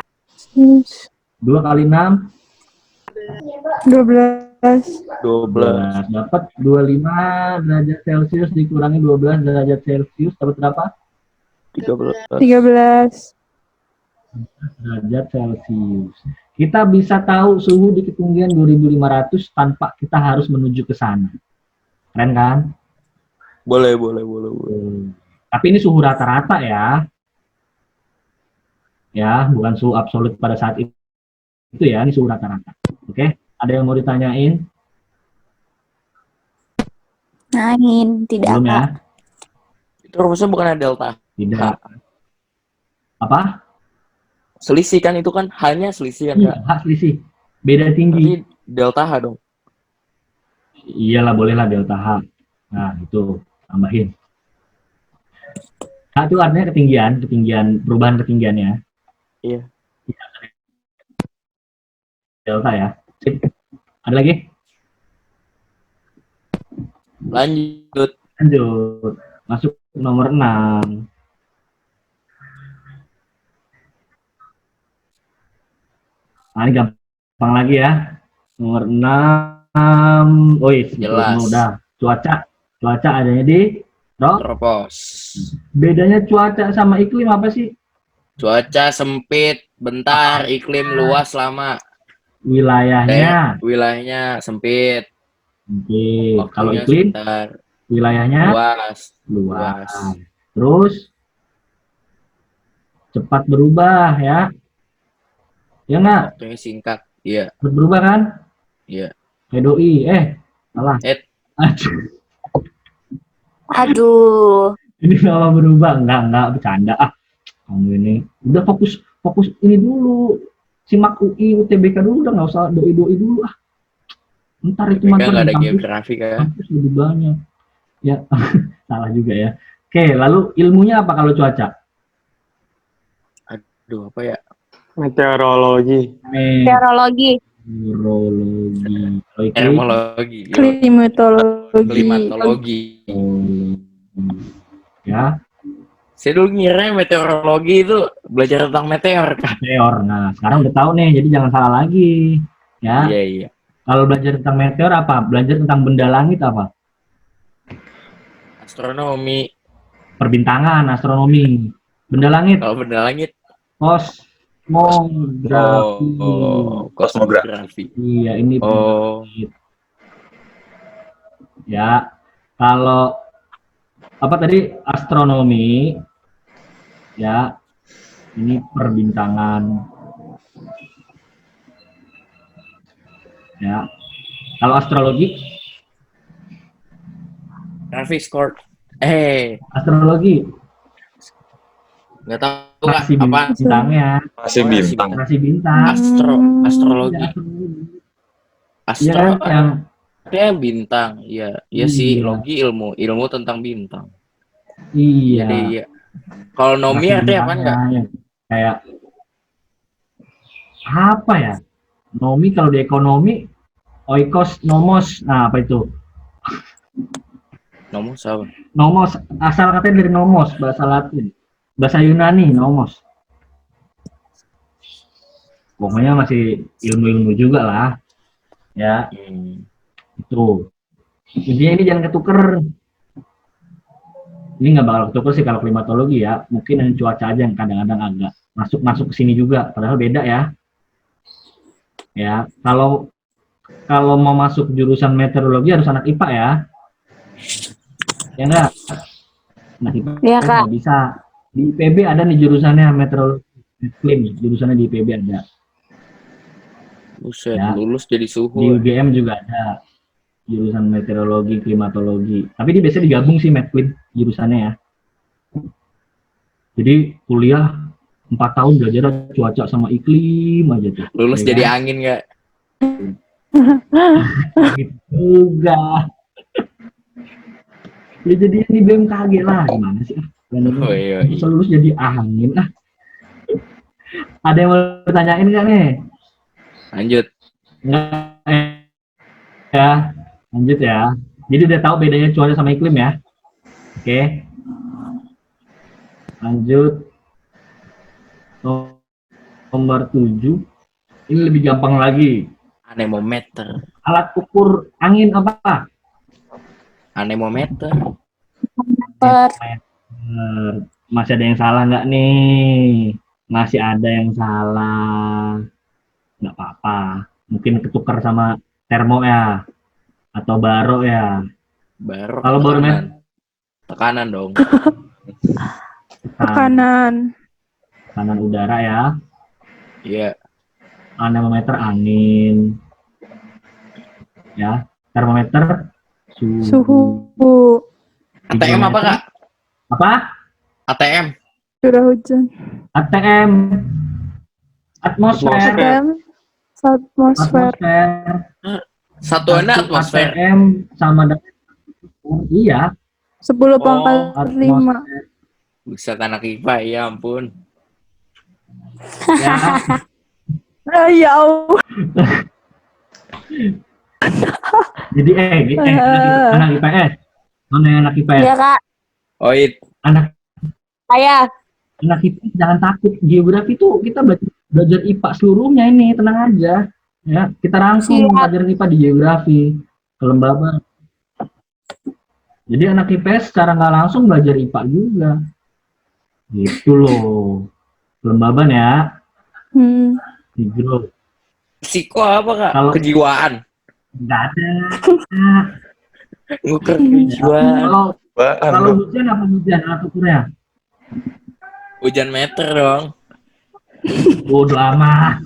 2 kali 6 12. 12. dapat 25 derajat Celcius dikurangi 12 derajat Celcius dapat berapa? 13. 13. Derajat Celcius. Kita bisa tahu suhu di ketinggian 2500 tanpa kita harus menuju ke sana. Keren kan? Boleh. Tapi ini suhu rata-rata ya. Ya, bukan suhu absolut pada saat itu ya, ini suhu rata-rata. Oke, ada yang mau ditanyain? Angin, tidak Belum ya? Kak. Itu rumusnya bukan delta. Tidak. Apa? Selisih kan itu kan hanya selisih kan Iya, Kak. hak selisih. Beda Berarti tinggi. delta H dong. Iyalah, bolehlah delta H. Nah, itu tambahin. H itu artinya ketinggian, perubahan ketinggiannya. Iya. Delta ya. Sip. Ada lagi? Lanjut. Lanjut. Masuk nomor 6. Nah, ini gampang lagi ya. Nomor 6. Oh iya, Jelas. udah. Cuaca adanya di Tropos. Bedanya cuaca sama iklim apa sih? Cuaca sempit, bentar, iklim luas lama. Wilayahnya. Wilayahnya sempit. Oke. Kalau Waktunya iklim, sebentar. wilayahnya Luas. Terus cepat berubah ya. Ya nggak? Waktunya singkat. Iya. Cepat berubah kan? Iya. Kayak doi. Salah. Aduh. Aduh. Ini lama berubah. Enggak, bercanda. Kamu ini. Udah fokus ini dulu. Simak UI, UTBK dulu, udah nggak usah doi-doi dulu. Ntar itu Mereka mantan nggak ada di geografi kan? kampus lebih banyak. Ya, salah juga ya. Oke, lalu ilmunya apa kalau cuaca? Aduh, apa ya? Meteorologi. Meteorologi. Meteorologi. Kalau iklim? Termologi. Klimatologi. Klimatologi. Ya, Saya dulu ngira meteorologi itu belajar tentang meteor kan? meteor. Nah, sekarang udah tahu nih, jadi jangan salah lagi. Ya. Iya. Kalau belajar tentang meteor apa? Belajar tentang benda langit apa? Astronomi. Perbintangan, astronomi. Benda langit, Kalau benda langit. kosmografi. Kosmografi. Iya, ini Oh. langit. Ya, kalau apa tadi astronomi, ya, ini perbintangan. Ya, kalau astrologi, Travis Scott. astrologi Nggak tahu Kak. rasi Apa? bintangnya, Masih bintang. rasi bintang. Astrologi. Ya, iya kan yang Dia bintang. Iya sih. Iya. Logi ilmu tentang bintang. iya. Jadi iya. Kalau nomi Rasi artinya apa bintangnya enggak? yang kayak apa ya? Nomi kalau di ekonomi, oikos, nomos. Nah, apa itu? Nomor apa? Nomos, asal katanya dari nomos, bahasa Latin. Bahasa Yunani, nomos. Pokoknya masih ilmu-ilmu juga lah. Ya, itu. Intinya ini jangan ketuker. Ini nggak bakal ketuker sih kalau klimatologi ya. Mungkin yang cuaca aja yang kadang-kadang agak masuk ke sini juga. Padahal beda ya. Ya, kalau mau masuk jurusan meteorologi harus anak IPA ya. Ya enggak? Anak IPA Iya, Kak. nggak bisa. Di IPB ada nih jurusannya meteorologi iklim, jurusannya di IPB ada. Buset, Ya. lulus jadi Di suhu. UGM juga ada jurusan meteorologi, klimatologi. Tapi dia biasanya digabung sih metklim jurusannya ya. Jadi kuliah 4 tahun belajar cuaca sama iklim aja tuh. Lulus Ya jadi kan? angin nggak? Gitu juga. Ya jadi di BMKG lah, gimana sih? Oh, iya. Bisa lulus jadi angin lah. Ada yang mau ditanyain nggak nih? Lanjut. Nggak ya, lanjut ya. Jadi udah tahu bedanya cuaca sama iklim ya. Oke. Lanjut. Nomor 7. Ini lebih gampang lagi. Anemometer. Alat ukur angin apa? Anemometer. Masih ada yang salah nggak nih? Masih ada yang salah. Nggak apa-apa. Mungkin ketukar sama termo ya. Atau baro ya. Baro. Kalau barometer Tekanan dong. Tekanan. Tekanan udara ya. Iya. Anemometer angin. Ya. Termometer Suhu. ATM apa, Kak? Apa? ATM. Curah hujan. ATM. Atmosfer. ATM. Atmosfer. Satuannya Satu atmosfer. ATM sama dengan iya. 10 pangkat 5. Atmosfer. Buset anak IPA, ya ampun. Ya. Ya Allah. Jadi anak IPS. Mana yang anak IPS? Iya, Kak. Oh, Anak Saya. IPS jangan takut. Geografi itu kita belajar IPA seluruhnya ini, tenang aja. Ya, kita rangkum Siap. pelajaran IPA di geografi, kelembaban. Jadi anak IPS secara nggak langsung belajar IPA juga. Gitu loh. Kelembaban ya. Di grup. Psiko apa, Kak? Kalau- Kejiwaan. Nggak ada. Ngukur kejiwaan. Kalau hujan apa hujan alat ukurnya? Hujan meter dong. Bodoh amat.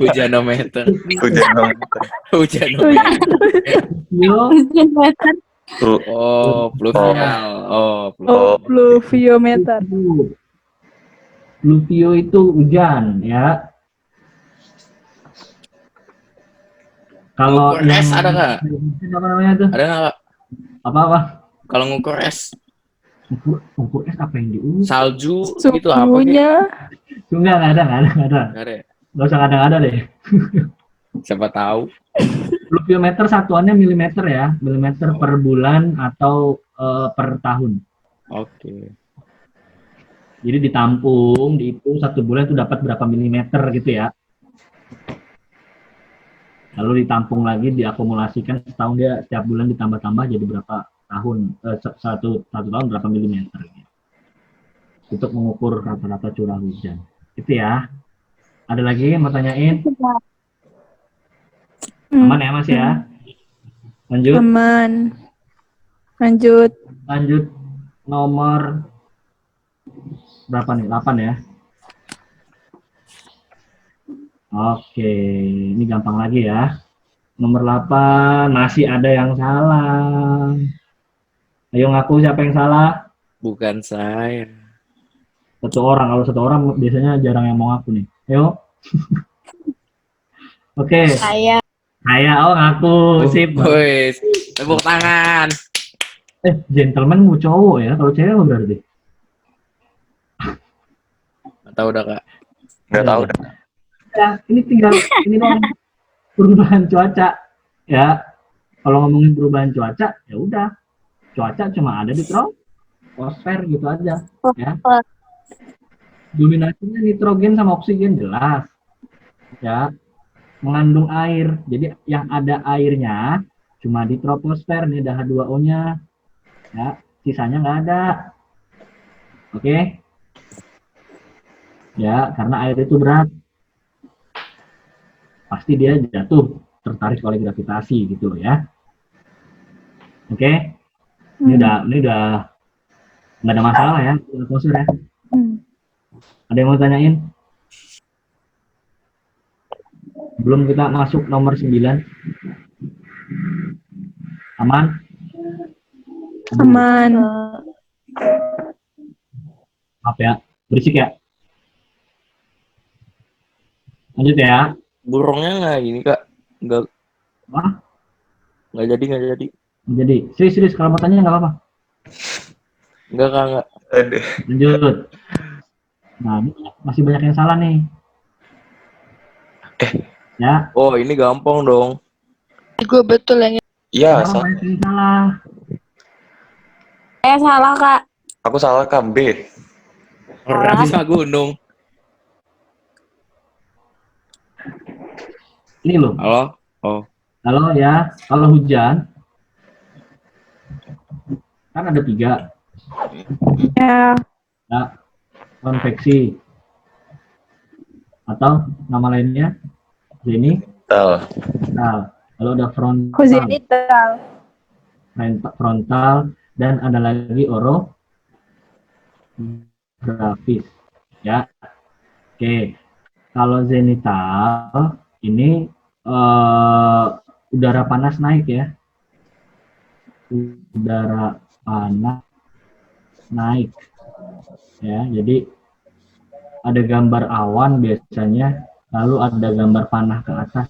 Hujanometer. Hujanometer. Hujanometer. Yo, Oh, pluvial. Oh, Oh, pluviometer. Pluvio itu hujan ya. Kalau Ngukur es ada nggak? Apa namanya tuh? Ada nggak, Kak? Apa? Kalau ngukur es, Ukur es apa yang diukur? salju gitu apa gitu? Suhunya. Enggak ada. Nggak ada ya? Nggak usah ada deh. Siapa tahu. Pluviometer satuannya milimeter ya, milimeter per bulan atau per tahun. Oke. Jadi ditampung, dihitung satu bulan itu dapat berapa milimeter gitu ya. Lalu ditampung lagi, diakumulasikan setahun dia setiap bulan ditambah-tambah jadi berapa tahun, satu tahun berapa milimeter. Gitu. Untuk mengukur rata-rata curah hujan. Itu ya. Ada lagi yang mau tanyain? Aman ya Mas ya? Lanjut. Aman. Lanjut. Nomor berapa nih? 8 ya? Oke, ini gampang lagi ya. Nomor 8, masih ada yang salah. Ayo ngaku siapa yang salah? Bukan saya. Satu orang. Kalau satu orang biasanya jarang yang mau ngaku nih. Ayo. Oke. Saya. Oh ngaku. Sip. Woi, tepuk tangan. Gentleman mau cowok ya. Kalau cewek apa berarti? Nggak tahu dah, Kak. Nggak tahu. Ya, ini tinggal ini dong perubahan cuaca ya. Kalau ngomongin perubahan cuaca ya udah, cuaca cuma ada di troposfer gitu aja ya. Dominasinya nitrogen sama oksigen jelas ya, mengandung air. Jadi yang ada airnya cuma di troposfer, nih ada H2O nya ya, sisanya nggak ada. Oke ya, karena air itu berat, pasti dia jatuh, tertarik oleh gravitasi gitu loh ya. Oke. Ini udah nggak ada masalah ya, atmosfer ya. Ada yang mau tanyain? Belum kita masuk nomor 9. Aman? Aman. Maaf ya, berisik ya. Lanjut ya. Burungnya nggak ini, Kak. Nggak Wah, jadi. jadi serius kalau mau tanya nggak apa-apa. Nggak, Kak, nggak. Aduh. Lanjut. Nah, ini masih banyak yang salah nih. Ya. Oh, ini gampang dong. Gue betul yang Iya, Kenapa banyak yang salah? saya salah, Kak. aku salah Kak, B. Orang sama gunung. Ini loh. Halo? Oh. Kalau ya, kalau hujan kan ada 3. Ya. Ya, konveksi atau nama lainnya ini Betul. kalau ada frontal, Kozenital. frontal dan ada lagi orografis. Ya, oke. Kalau zenital ini udara panas naik ya. Udara panas naik. Ya, jadi ada gambar awan biasanya, lalu ada gambar panah ke atas,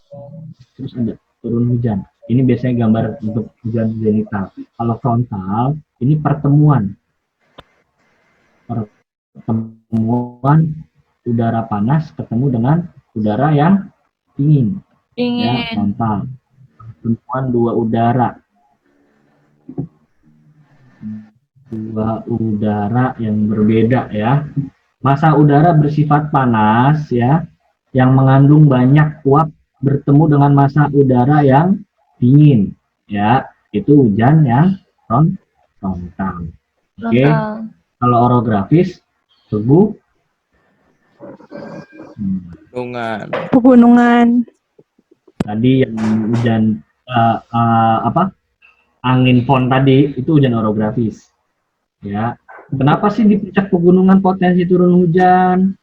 terus ada turun hujan. Ini biasanya gambar untuk hujan zenital. Kalau frontal, ini pertemuan udara panas ketemu dengan udara yang dingin. Ya, frontal. Pertemuan dua udara yang berbeda ya. Massa udara bersifat panas ya, yang mengandung banyak uap bertemu dengan massa udara yang dingin ya, itu hujan yang frontal. Oke. Kalau orografis tebu Pegunungan. tadi yang hujan angin fon tadi itu hujan orografis ya. Kenapa sih di puncak pegunungan potensi turun hujan?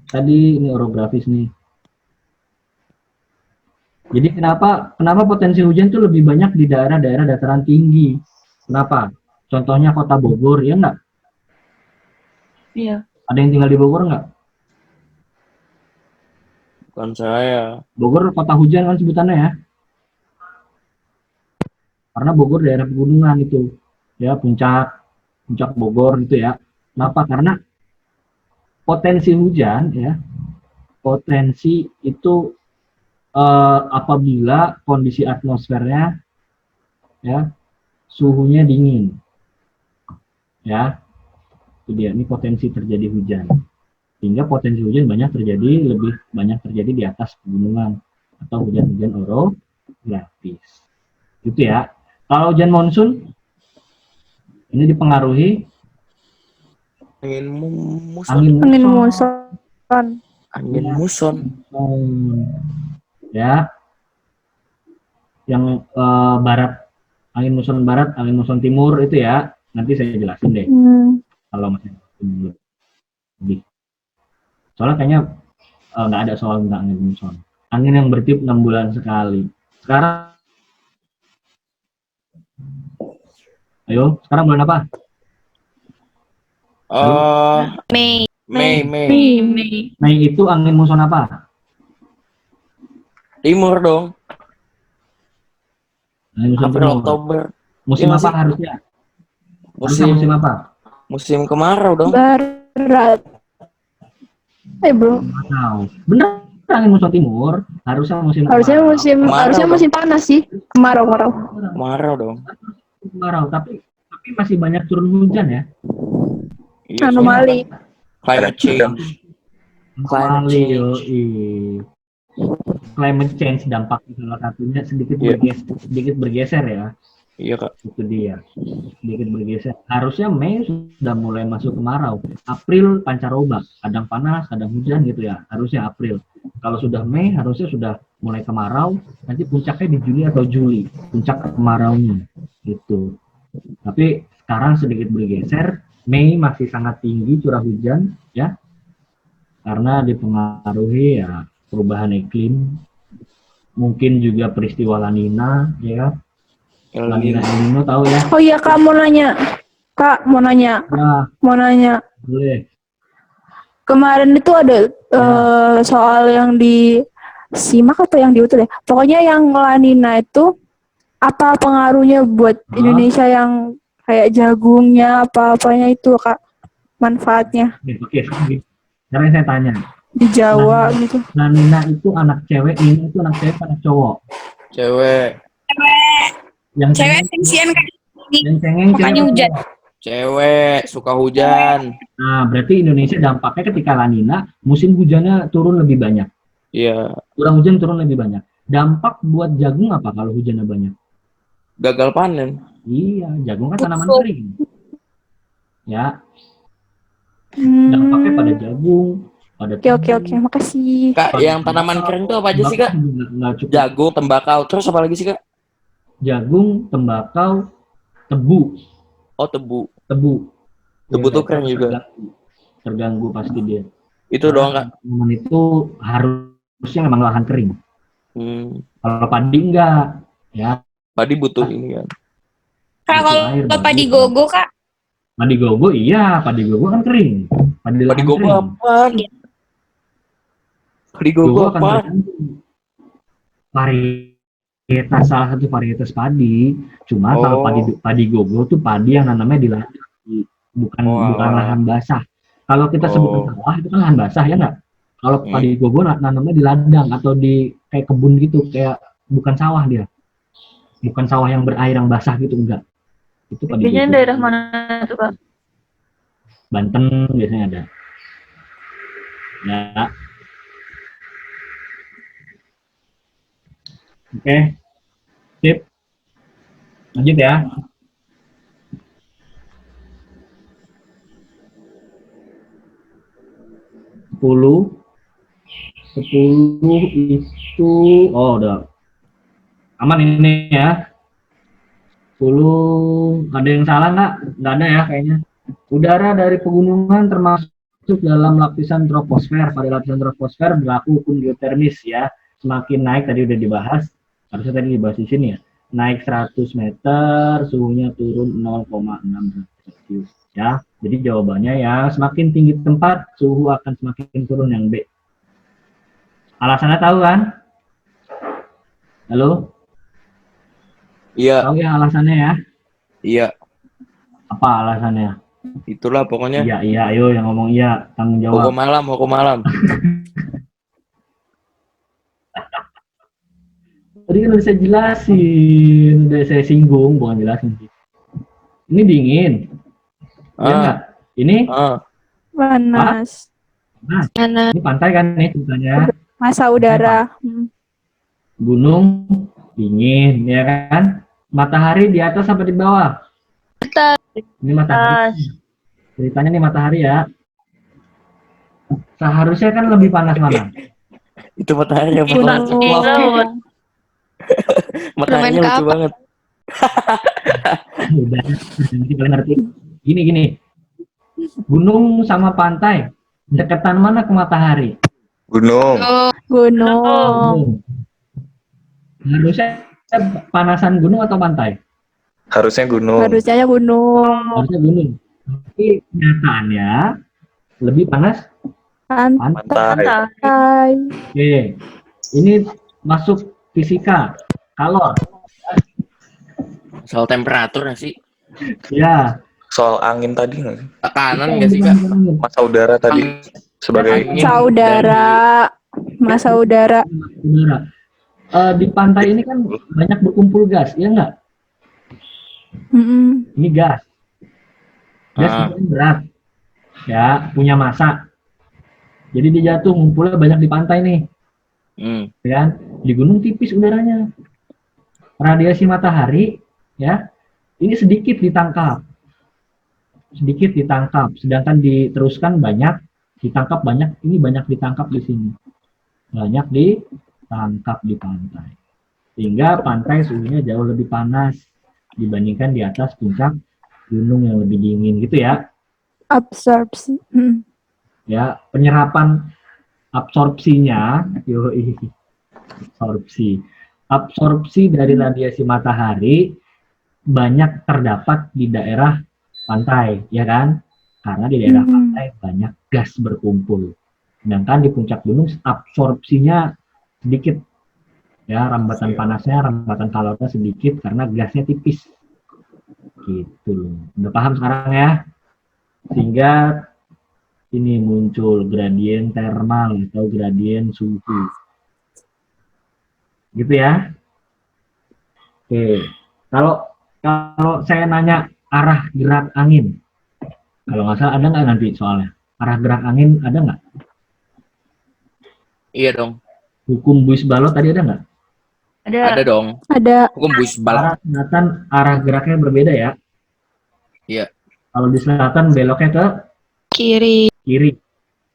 Tadi ini orografis nih. Jadi kenapa potensi hujan itu lebih banyak di daerah-daerah dataran tinggi? Kenapa? Contohnya kota Bogor, ya nggak? Iya. Ada yang tinggal di Bogor nggak? Bukan saya. Bogor kota hujan kan sebutannya ya. Karena Bogor daerah pegunungan itu. Ya, puncak Bogor gitu ya. Kenapa? Karena potensi hujan ya. Potensi itu apabila kondisi atmosfernya ya suhunya dingin. Ya. Itu dia, ini potensi terjadi hujan. Sehingga potensi hujan lebih banyak terjadi di atas pegunungan atau hujan-hujan orografis. Gitu ya. Kalau hujan monsun ini dipengaruhi Angin Angin muson. Ya. Yang barat, angin muson barat, angin muson timur itu ya. Nanti saya jelasin deh. Kalau masih lebih. Soalnya kayaknya nggak ada soal tentang angin muson. Angin yang bertiup 6 bulan sekali. Sekarang ayo, sekarang bulan apa? Mei. Mei itu angin muson apa? Timur dong. Angin muson April, timur. Oktober. Musim Iya apa sih? harusnya? Harusnya musim apa? Musim kemarau dong. Barat. Bro. Wow. Benar, angin muson timur harusnya musim Harusnya musim panas sih. Kemarau. Kemarau dong. kemarau, tapi masih banyak turun hujan ya. Iya, Anomali. climate change. Climate change dampak salah satunya sedikit bergeser ya. Iya kak. Itu dia, sedikit bergeser. Harusnya Mei sudah mulai masuk kemarau. April pancaroba, kadang panas, kadang hujan gitu ya. Harusnya April. Kalau sudah Mei harusnya sudah mulai kemarau. Nanti puncaknya di Juni atau Juli, puncak kemaraunya gitu. Tapi sekarang sedikit bergeser. Mei masih sangat tinggi curah hujan ya, karena dipengaruhi ya perubahan iklim, mungkin juga peristiwa La Nina ya. La Nina El Nino tahu ya? Oh iya Kak mau nanya. Nah, Mau nanya. boleh. Kemarin itu ada soal yang di SIMAK atau yang di UTUD ya. Pokoknya yang La Nina itu apa pengaruhnya buat Indonesia yang kayak jagungnya apa-apanya itu Kak, manfaatnya Oke. Sekarang saya tanya. di Jawa gitu. La Nina itu anak cewek, Nina itu anak cewek, anak cowok. Cewek. Yang Cewek tensian kan. yang cengeng Makanya cewek hujan. cowok. Cewek suka hujan. Nah, berarti Indonesia dampaknya ketika La Nina, musim hujannya turun lebih banyak. Iya. Curah hujan turun lebih banyak. Dampak buat jagung apa kalau hujannya banyak? Gagal panen. Iya, jagung kan tanaman kering. Ya, dampaknya pada jagung, pada Oke, makasih. Kak, yang tanaman kering itu apa aja sih kak? Nggak cukup. Jagung, tembakau, terus apa lagi sih kak? Jagung, tembakau, tebu. Oh tebu. Tubuh tuh keren juga. Terganggu pasti dia. Itu doang Kak. Tanaman itu harusnya memang lahan kering. Kalau padi enggak, ya. Padi butuh ini kan. Kak, butuh air, kalau padi bagus. gogo, Kak. Padi gogo iya, padi gogo kan kering. Padi Padi lahan gogo kering. apaan? Padi gogo Akan apaan? tergantung varietas, salah satu varietas padi. Cuma kalau padi gogo tuh padi yang nanamnya di ladang, bukan lahan basah. Kalau kita sebutkan sawah itu kan lahan basah ya nggak? Kalau padi gogo nanamnya di ladang atau di kayak kebun gitu, kayak bukan sawah dia. Bukan sawah yang berair yang basah gitu, enggak. Itu padi Biasanya gogo. daerah mana tuh, Kak? Banten biasanya ada. Ya. Oke. Sip. Lanjut ya. Sepuluh itu udah aman ini ya. 10 ada yang salah nggak? Nggak ada ya kayaknya. Udara dari pegunungan termasuk dalam lapisan troposfer. Pada lapisan troposfer berlaku hukum geotermis ya. Semakin naik tadi udah dibahas. Harusnya tadi dibahas di sini ya. Naik 100 meter, suhunya turun 0,6 Celcius ya. Jadi jawabannya ya semakin tinggi tempat, suhu akan semakin turun yang B. Alasannya tahu kan? Halo? Iya. Tahu ya alasannya ya? Iya. Apa alasannya? Itulah pokoknya. Iya, ayo yang ngomong iya, tanggung jawab. Hukum malam. Tadi kan udah saya jelasin, udah saya singgung, bukan jelasin sih. Ini dingin. Ya enggak? Ini Panas. Nah, ini pantai kan nih ceritanya. Masa udara. Gunung dingin, ya kan? Matahari di atas apa di bawah? Ini matahari. Ceritanya nih matahari ya. Seharusnya kan lebih panas mana? Itu matahari yang panas. Mataharinya lucu banget. Udah, nanti kalian ngerti. Gini. Gunung sama pantai, deketan mana ke matahari? Gunung. Harusnya panasan gunung atau pantai? Harusnya gunung. Harusnya gunung. Harusnya gunung. Tapi kenyataannya lebih panas pantai. Oke. Ini masuk fisika. Kalor. Soal temperatur nggak sih? Ya. Soal angin tadi nggak sih? Tekanan nggak sih Kak? Masa udara tadi sebagai Masa udara. Di pantai ini kan banyak berkumpul gas, ya nggak? Ini gas. Gas ini berat. Ya, punya massa. Jadi dia jatuh, ngumpulnya banyak di pantai nih. Ya kan? Di gunung tipis udaranya. Radiasi matahari, ya, ini sedikit ditangkap. Sedangkan diteruskan banyak, ditangkap banyak, ini banyak ditangkap di sini. Banyak ditangkap di pantai. Sehingga pantai suhunya jauh lebih panas dibandingkan di atas puncak gunung yang lebih dingin gitu ya. Absorpsi. Ya, penyerapan absorpsinya, absorpsi dari radiasi matahari banyak terdapat di daerah pantai, ya kan? Karena di daerah pantai banyak gas berkumpul. Sedangkan di puncak gunung absorpsinya sedikit. Ya, rambatan panasnya, rambatan kalornya sedikit karena gasnya tipis. Gitu loh. Udah paham sekarang ya? Sehingga ini muncul gradien termal atau gradien suhu. Gitu ya. Oke. Kalau saya nanya arah gerak angin, kalau nggak salah ada nggak nanti soalnya? Arah gerak angin ada nggak? Iya dong. Hukum Buis-Ballot tadi ada nggak? Ada dong. Ada. Hukum Buis-Ballot. Arah selatan arah geraknya berbeda ya. Iya. Kalau di selatan beloknya ke Kiri.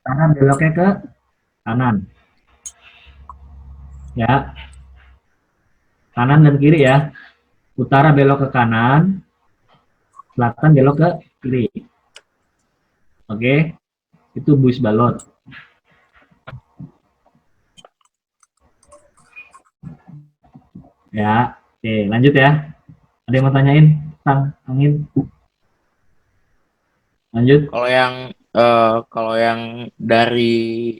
Kanan beloknya ke kanan. Ya. Kanan dan kiri ya. Utara belok ke kanan, selatan belok ke kiri. Oke, itu buis balot. Ya, oke, lanjut ya. Ada yang mau tanyain tentang angin? Lanjut. Kalau yang dari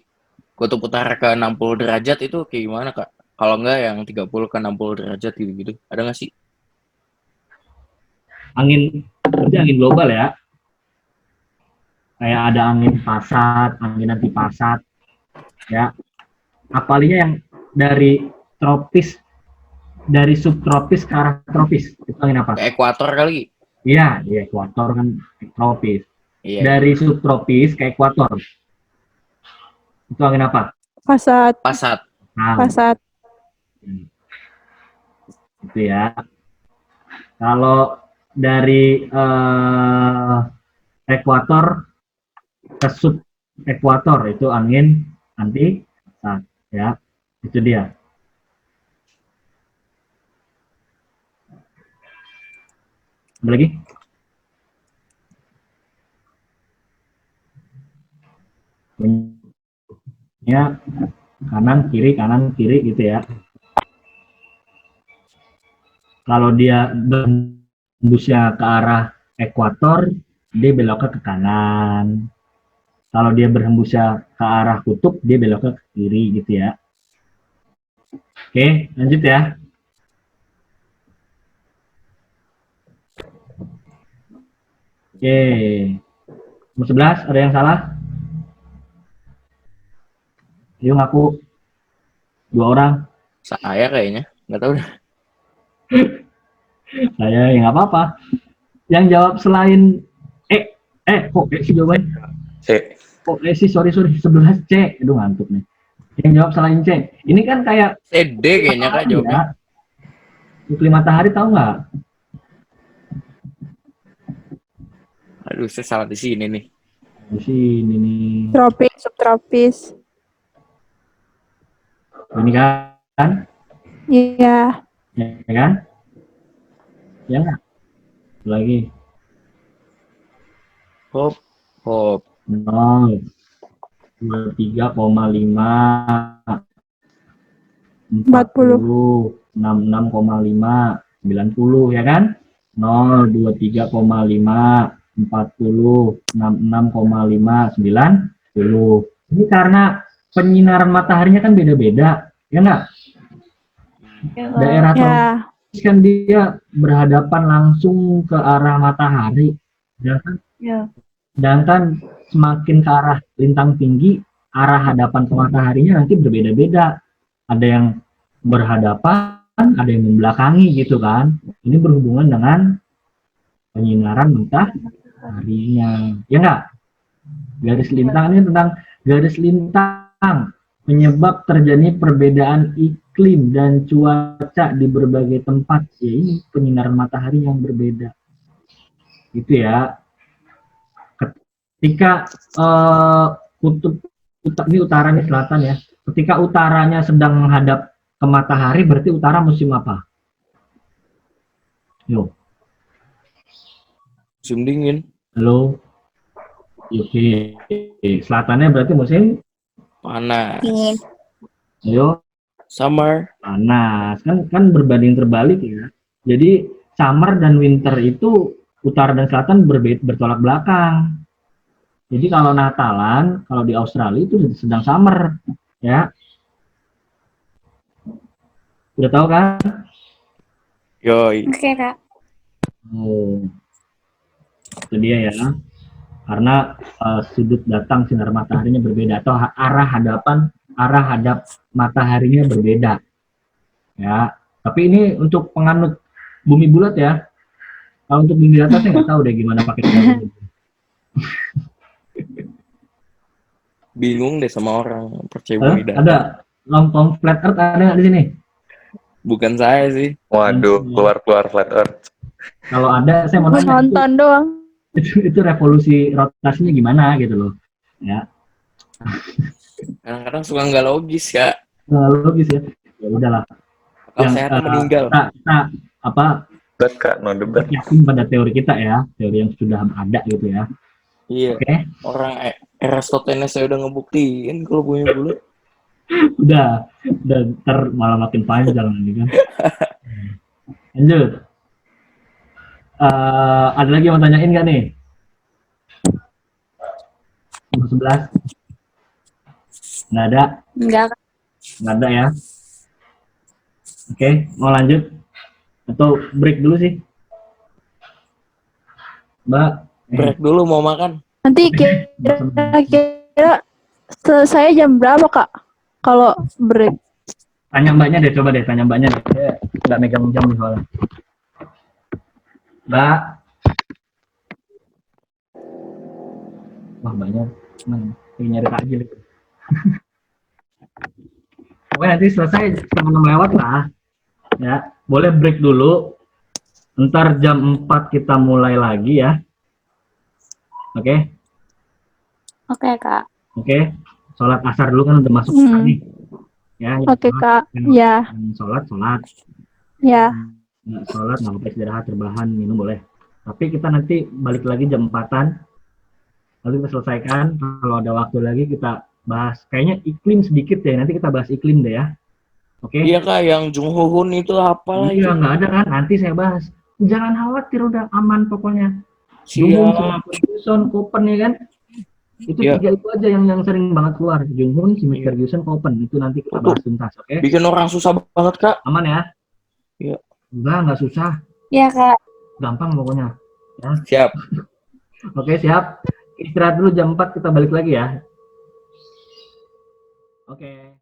kutub utara ke 60 derajat itu kayak gimana, Kak? Kalau enggak yang 30 ke 60 derajat gitu-gitu. Ada nggak sih? Angin, berarti angin global ya. Kayak ada angin pasat, angin anti pasat, ya. Apalagi yang dari tropis, dari subtropis ke arah tropis, itu angin apa? Ke ekuator kali. Iya, di ekuator kan tropis. Iya. Dari subtropis ke ekuator, itu angin apa? Pasat. Pasat. Nah, Pasat. itu ya. Kalau dari ekuator ke sub ekuator itu angin anti pasat, ya. Itu dia. Ada lagi? Ya, kanan kiri gitu ya. Kalau dia berhembusnya ke arah ekuator, dia beloknya ke kanan. Kalau dia berhembusnya ke arah kutub, dia beloknya ke kiri gitu ya. Oke, lanjut ya. Oke. Nomor 11, ada yang salah? Yuk ngaku. 2 orang. Saya kayaknya. Nggak tahu dah. Saya ya nggak apa-apa. Yang jawab selain kok sih jawabannya? C. Oh, sih, sorry, 11 C. Aduh, ngantuk nih. Yang jawab selain C. Ini kan kayak D kayaknya, Kak, jawabnya. ya. Iklim matahari tahu nggak? Aduh, saya salah di sini nih. Di sini nih. Tropis, subtropis. Ini kan? Iya. Ya kan? Ya nggak? Lagi. Hop. 0, 23,5, 40, 66,5, 90 ya kan? 0, 23,5, 40, 66,5, 90. Ini karena penyinaran mataharinya kan beda-beda, ya nggak? Daerah Ya. tropis kan dia berhadapan langsung ke arah matahari, ya kan? Ya. Sedangkan semakin ke arah lintang tinggi, arah hadapan ke mataharinya nanti berbeda-beda. Ada yang berhadapan, ada yang membelakangi gitu kan. Ini berhubungan dengan penyinaran mataharinya. Ya enggak? Garis lintang ini tentang garis lintang penyebab terjadi perbedaan iklim dan cuaca di berbagai tempat. Ya ini penyinaran matahari yang berbeda. Gitu ya. Ketika kutub ini utara nih selatan ya. Ketika utaranya sedang menghadap ke matahari, berarti utara musim apa? Yo, Musim dingin. halo. Oke, selatannya berarti musim Panas. Dingin. ayo Summer. panas. Kan berbanding terbalik ya. Jadi summer dan winter itu utara dan selatan bertolak belakang. Jadi kalau Natalan, kalau di Australia itu sedang summer, ya. Udah tahu kan? Yoi. Oke, Kak. Oh, itu dia ya. Karena sudut datang sinar mataharinya berbeda atau arah hadap mataharinya berbeda. Ya. Tapi ini untuk penganut bumi bulat ya. Kalau untuk bumi datar saya nggak tahu deh gimana pakai teknologi. Bingung deh sama orang percaya bumi datar. Ada long tom flat earth ada nggak di sini? Bukan saya sih. Waduh, keluar flat earth. Kalau ada saya mau Gue nanya nonton doang. itu revolusi rotasinya gimana gitu loh. Ya, Kadang-kadang suka nggak logis ya. logis ya. Ya udahlah. Kalau sehatnya meninggal. Kita apa Debat, Kak, no debat. yakin pada teori kita ya, teori yang sudah ada gitu ya. Iya. Oke, Orang Eratosthenes saya udah ngebuktiin kalau punya bulu. udah ntar malah makin panjang ini kan. Lanjut. Ada lagi yang mau tanyain nggak nih? Nomor 11. Nggak ada. Enggak, Kak. Nggak ada ya. Oke, mau lanjut? Atau break dulu sih? Mbak, Break dulu mau makan. Nanti kira-kira selesai jam berapa, Kak? Kalau break. tanya mbaknya deh, coba deh, tanya mbaknya deh. Dia nggak megang jam nih soalnya. Mbak. Wah, mbaknya lagi nyari takjil itu. Pokoknya nanti selesai setengah 6 lewat lah. Ya, boleh break dulu. Ntar jam 4 kita mulai lagi ya. Oke? Oke, Kak. Oke. Sholat asar dulu kan udah masuk nih. Ya, Oke, Kak. Ya, sholat. ya. Nggak sholat, nggak apa-apa, istirahat, rebahan, minum boleh. Tapi kita nanti balik lagi jam 4-an. Lalu kita selesaikan. Kalau ada waktu lagi kita bahas. Kayaknya iklim sedikit deh. Nanti kita bahas iklim deh ya. Oke? Iya Kak, yang Jung Ho Hoon itu apalah itu. Iya, nggak ada kan? Nanti saya bahas. Jangan khawatir, udah aman pokoknya. Siap. Ferguson, Koppen ya kan? Itu Iya. 3 itu aja yang sering banget keluar. Jung-hoon, Smith, Ferguson, Koppen. Itu nanti kita bahas tuntas, oke? Bikin orang susah banget Kak. Aman ya? Iya. Nggak susah. Iya, Kak. Gampang pokoknya. Ya. Siap. Oke, siap. Istirahat dulu jam 4 kita balik lagi ya. Oke.